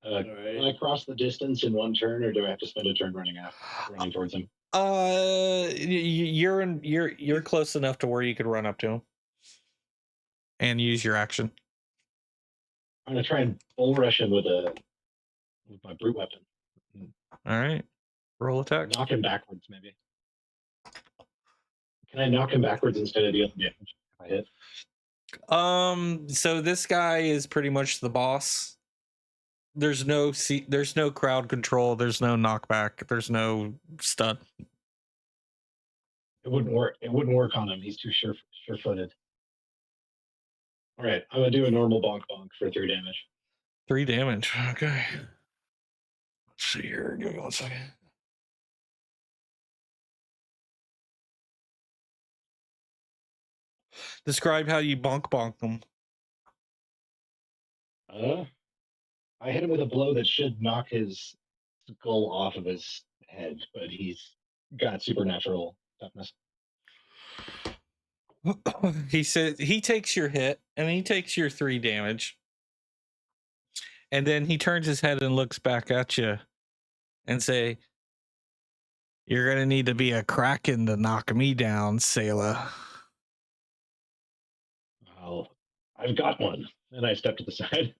Can I cross the distance in one turn, or do I have to spend a turn running towards him? You're close enough to where you could run up to him and use your action. I'm gonna try and bull rush him with my brute weapon. All right, roll attack. Knock him backwards, maybe. Can I knock him backwards instead of dealing damage if I hit? So this guy is pretty much the boss. There's no crowd control. There's no knockback. There's no stun. It wouldn't work. It wouldn't work on him. He's too sure-footed. All right, I'm gonna do a normal bonk for 3 damage. 3 damage. Okay. Let's see here. Give me 1 second. Describe how you bonk them. I hit him with a blow that should knock his skull off of his head, but he's got supernatural toughness. He says he takes your hit and he takes your 3 damage. And then he turns his head and looks back at you and say, "You're going to need to be a kraken to knock me down, sailor." Well, I've got one. And I step to the side.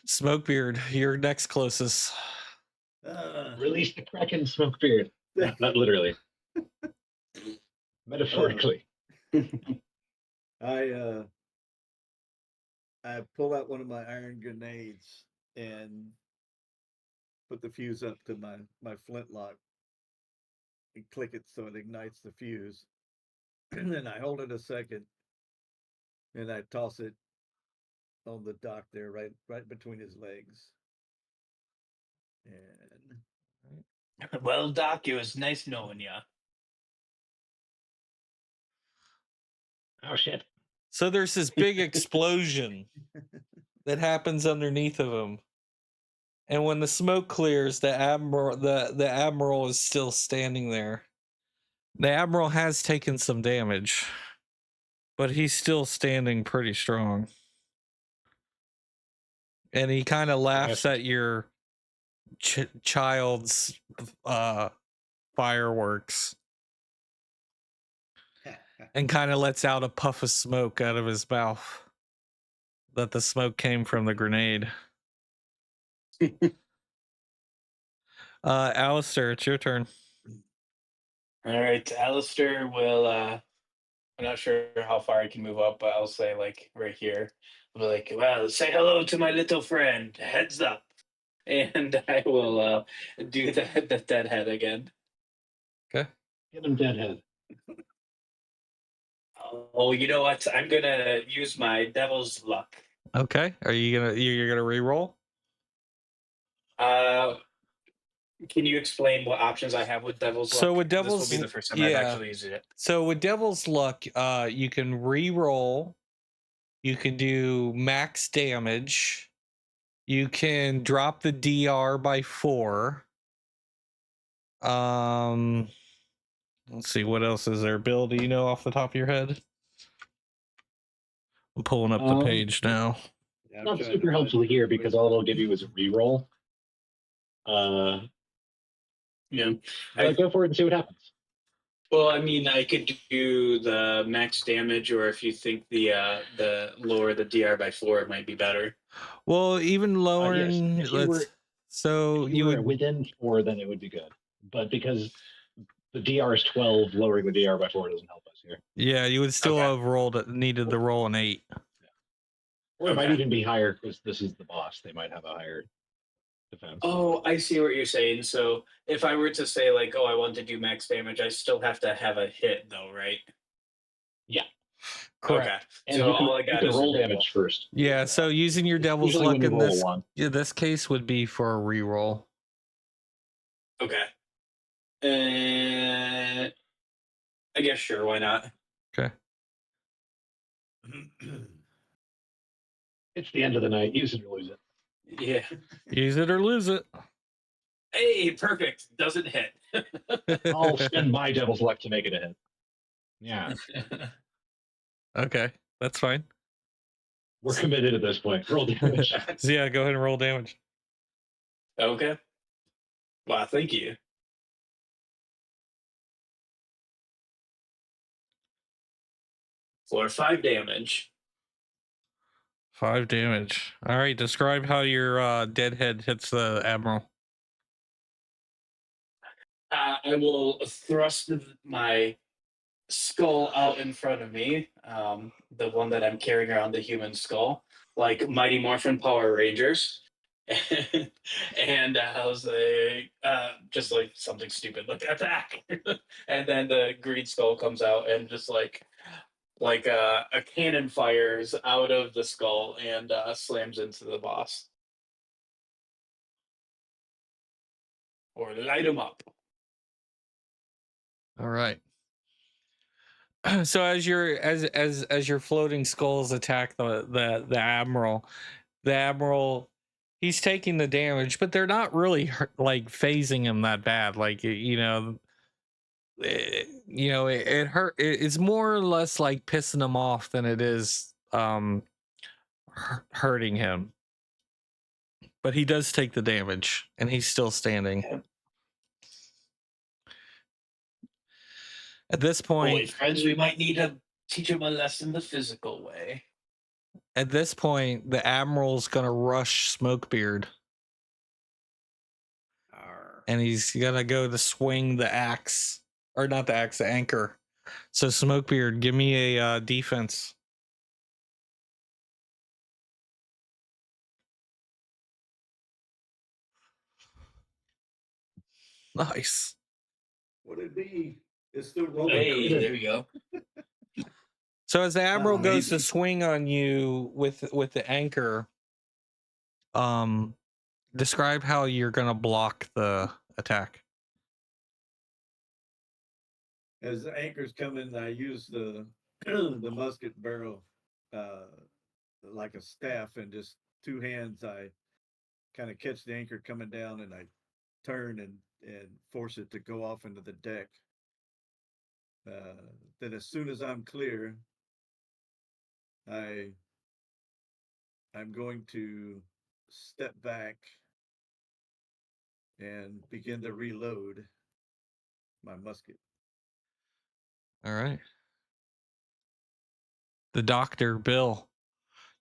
Smokebeard, you're next closest. Release the kraken, Smokebeard. Not literally. Metaphorically. I pull out one of my iron grenades and put the fuse up to my flintlock and click it so it ignites the fuse. And then I hold it a second, and I toss it on the dock there, right between his legs. And Well, Doc, it was nice knowing you. Oh shit! So there's this big explosion that happens underneath of him, and when the smoke clears, the admiral is still standing there. The admiral has taken some damage, but he's still standing pretty strong. And he kind of laughs at your child's fireworks and kind of lets out a puff of smoke out of his mouth. That the smoke came from the grenade. Alistair, it's your turn. All right, Alistair will. I'm not sure how far I can move up, but I'll say like right here. I'll be like, well, say hello to my little friend. Heads up, and I will do the deadhead again. Okay. Get him, deadhead. Oh, you know what? I'm gonna use my devil's luck. Okay. Are you gonna you're gonna re-roll? Can you explain what options I have with devil's luck? So with This devil's, will be the first time I've actually used it. So with devil's luck, you can re-roll. You can do max damage. You can drop the DR by 4. Let's see, what else is there? Bill, do you know off the top of your head? I'm pulling up the page now. Yeah, not super helpful here because all it'll give you is a reroll. Yeah. Go for it and see what happens. Well, I mean, I could do the max damage, or if you think the lower the DR by 4, it might be better. Well, even lowering, yes. If you were within 4, then it would be good. But because the DR is 12, lowering the DR by 4 doesn't help us here. Yeah, you would still have needed to roll an 8. Yeah. Or it might even be higher because this is the boss. They might have a higher defense. Oh, I see what you're saying. So if I were to say like, oh, I want to do max damage, I still have to have a hit though, right? Yeah. Correct. Okay. And so you can, all I got is roll damage first. Yeah, so using your devil's usually luck in this one. this case would be for a reroll. Okay. I guess sure, why not? Okay. It's the end of the night. Use it or lose it. Yeah. Use it or lose it. Hey, perfect. Doesn't hit. I'll spend my devil's luck to make it a hit. Yeah. Okay, that's fine. We're committed at this point. Roll damage. So yeah, go ahead and roll damage. Okay. Well, thank you. For 5 damage. 5 damage. All right, describe how your deadhead hits the admiral. I will thrust my skull out in front of me, the one that I'm carrying around, the human skull, like Mighty Morphin Power Rangers. And I was like, just like something stupid, like attack. And then the green skull comes out and just like a cannon fires out of the skull and slams into the boss. Or light him up. All right. So as your floating skulls attack the admiral, he's taking the damage, but they're not really like phasing him that bad. Like it hurt. It's more or less like pissing him off than it is hurting him. But he does take the damage, and he's still standing. At this point, boy, friends, we might need to teach him a lesson the physical way. At this point, the admiral's gonna rush Smokebeard, and he's gonna go to swing the axe, or not the axe, the anchor. So Smokebeard, give me a defense. Nice. Would it be? It's still rolling. Hey, there you go. So as the admiral goes to Amazing. swing on you with the anchor, describe how you're gonna block the attack. As the anchor's coming, I use the the musket barrel like a staff, and just two hands I kind of catch the anchor coming down, and I turn and force it to go off into the deck. Then as soon as I'm clear, I'm going to step back and begin to reload my musket. All right. The doctor, Bill.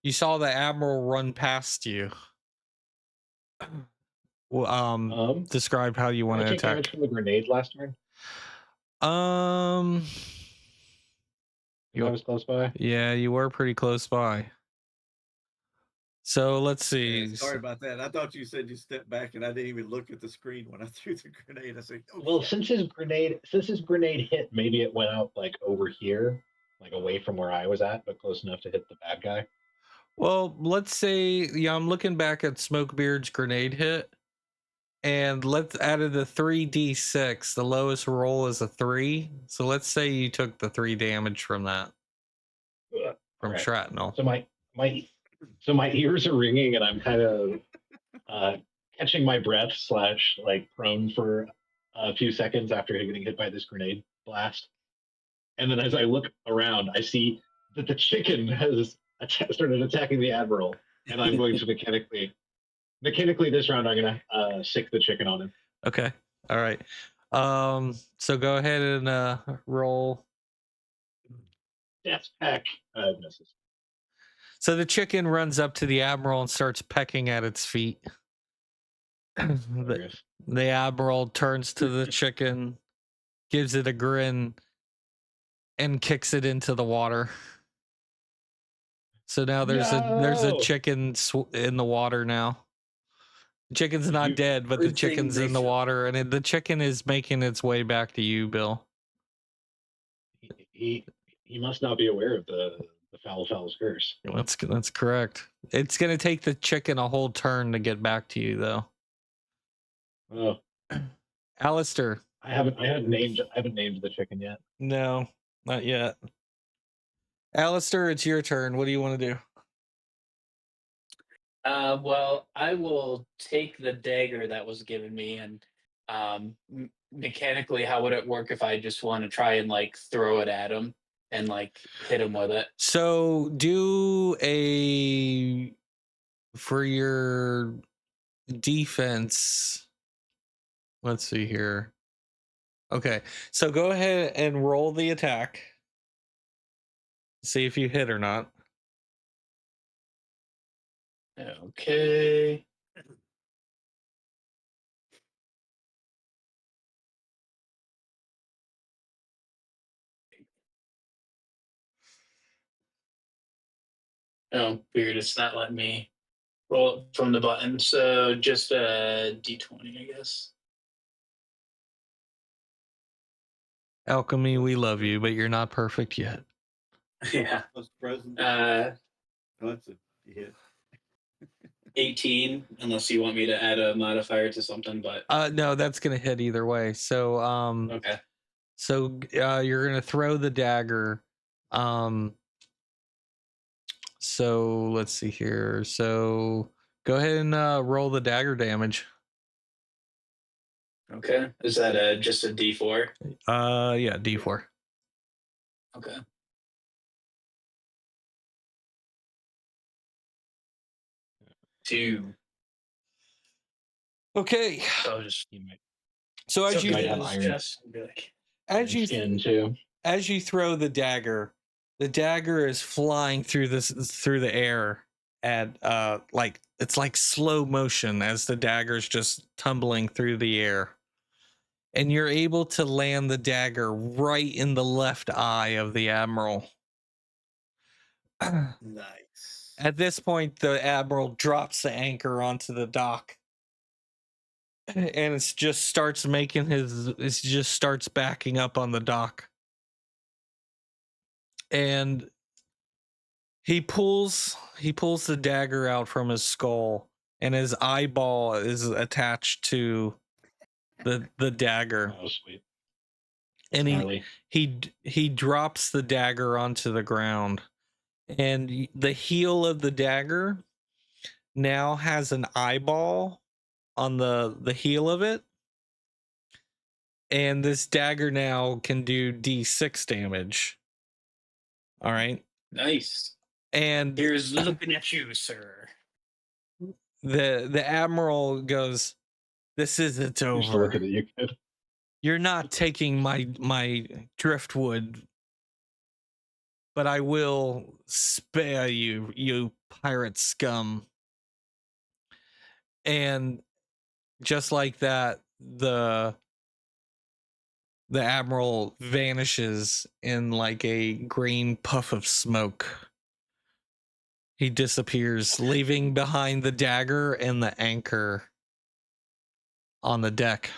You saw the admiral run past you. Well, describe how you want to attack. Damage from the grenade last turn. I was close by. Yeah, you were pretty close by. So let's see. Yeah, sorry about that. I thought you said you stepped back, and I didn't even look at the screen when I threw the grenade. I said, "Oh, well, shit." since his grenade hit, maybe it went out like over here, like away from where I was at, but close enough to hit the bad guy. Well, let's say, yeah, I'm looking back at Smokebeard's grenade hit, and let's out of the 3d6, the lowest roll is a 3. So let's say you took the 3 damage from that, from right. shrapnel. So my ears are ringing, and I'm kind of catching my breath / like prone for a few seconds after getting hit by this grenade blast. And then as I look around, I see that the chicken has started attacking the admiral, and I'm going to mechanically this round I'm gonna sick the chicken on him. Okay. All right. So go ahead and roll. Death peck misses. So the chicken runs up to the admiral and starts pecking at its feet. The admiral turns to the chicken, gives it a grin, and kicks it into the water. So now there's a chicken in the water now. The chicken's not dead, but the chicken's in the water, and the chicken is making its way back to you, Bill. He must not be aware of the foul's curse. That's correct. It's gonna take the chicken a whole turn to get back to you, though. Oh, Alistair. I haven't named the chicken yet. No, not yet. Alistair, it's your turn. What do you want to do? Well, I will take the dagger that was given me, and mechanically, how would it work if I just want to try and like throw it at him and like hit him with it? So do for your defense. Let's see here. Okay, so go ahead and roll the attack. See if you hit or not. Okay. Oh, weird. It's not letting me roll it from the button. So just a D20, I guess. Alchemy, we love you, but you're not perfect yet. Yeah. Present. That's a hit. 18, unless you want me to add a modifier to something, but no, that's gonna hit either way. So okay. So you're gonna throw the dagger. So let's see here. So go ahead and roll the dagger damage. Okay. Is that just a D4? Yeah, D4. Okay. Two. Okay. So as you throw the dagger is flying through the air at like it's like slow motion as the dagger's just tumbling through the air. And you're able to land the dagger right in the left eye of the admiral. Nice. At this point, the admiral drops the anchor onto the dock and it just starts backing up on the dock. And he pulls the dagger out from his skull, and his eyeball is attached to the dagger. Oh, sweet. And he drops the dagger onto the ground, and the heel of the dagger now has an eyeball on the heel of it, and this dagger now can do D6 damage. All right, nice. And here's looking at you, sir. The admiral goes, "This isn't over. Looking at you, kid. You're not taking my driftwood, but I will spare you, you pirate scum." And just like that, the admiral vanishes in like a green puff of smoke. He disappears, leaving behind the dagger and the anchor on the deck.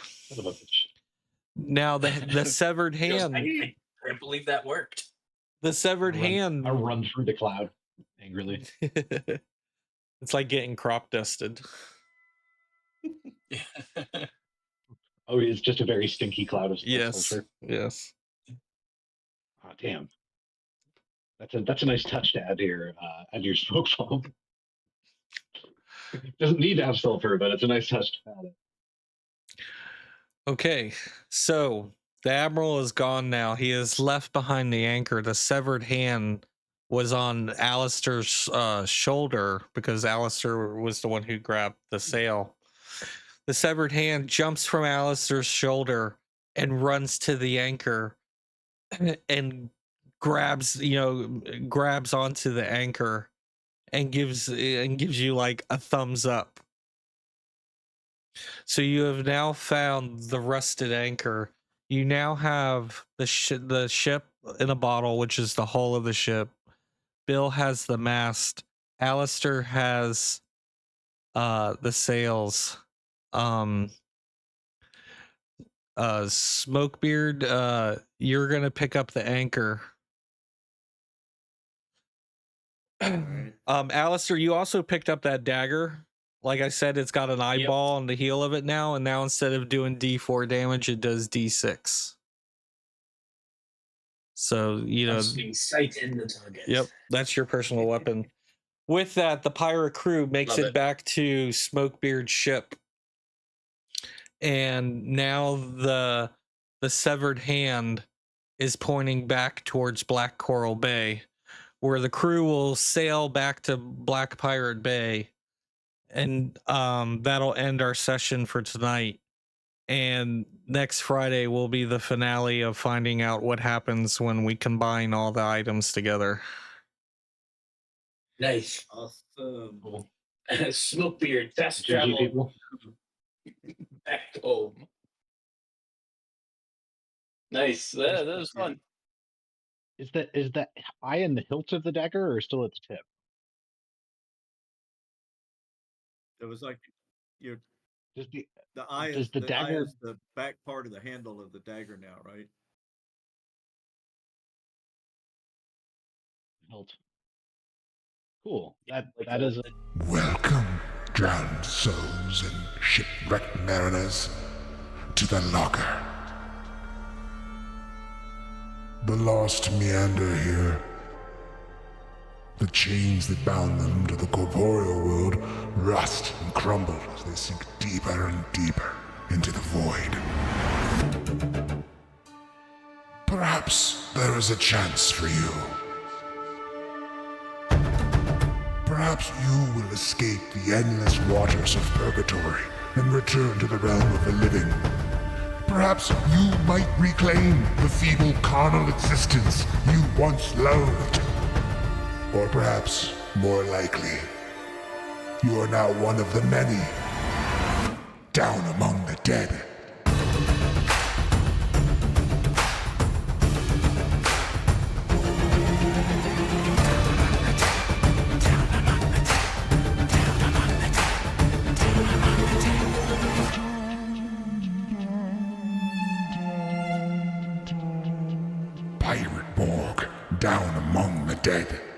Now the severed hand. I can't believe that worked. The severed hand. I run through the cloud angrily. It's like getting crop dusted. Oh, it's just a very stinky cloud of sulfur. Yes. Oh, damn. That's a nice touch to add to your smoke bomb. Doesn't need to have sulfur, but it's a nice touch to add it. Okay, so the admiral is gone now. He has left behind the anchor. The severed hand was on Alistair's shoulder because Alistair was the one who grabbed the sail. The severed hand jumps from Alistair's shoulder and runs to the anchor and grabs onto the anchor and gives you like a thumbs up. So you have now found the rusted anchor. You now have the ship in a bottle, which is the hull of the ship. Bill has the mast. Alistair has the sails. Smokebeard, you're gonna pick up the anchor. Alistair, you also picked up that dagger. Like I said, it's got an eyeball on the heel of it now, and now instead of doing D4 damage, it does D6. So, sight in the target. Yep, that's your personal weapon. With that, the pirate crew makes it back to Smokebeard's ship. And now the severed hand is pointing back towards Black Coral Bay, where the crew will sail back to Black Pirate Bay. And that'll end our session for tonight. And next Friday will be the finale of finding out what happens when we combine all the items together. Nice. Awesome. Smokebeard, fast travel back home. Nice. That was fun. Is the eye in the hilt of the dagger or still at the tip? It was like the eye is the dagger eye is the back part of the handle of the dagger now, right? Hilt. Cool. That is a... Welcome, drowned souls and shipwrecked mariners, to the locker. The lost meander here. The chains that bound them to the corporeal world rust and crumble as they sink deeper and deeper into the void. Perhaps there is a chance for you. Perhaps you will escape the endless waters of purgatory and return to the realm of the living. Perhaps you might reclaim the feeble carnal existence you once loathed. Or perhaps, more likely, you are now one of the many, down among the dead. pirate Borg down among the dead.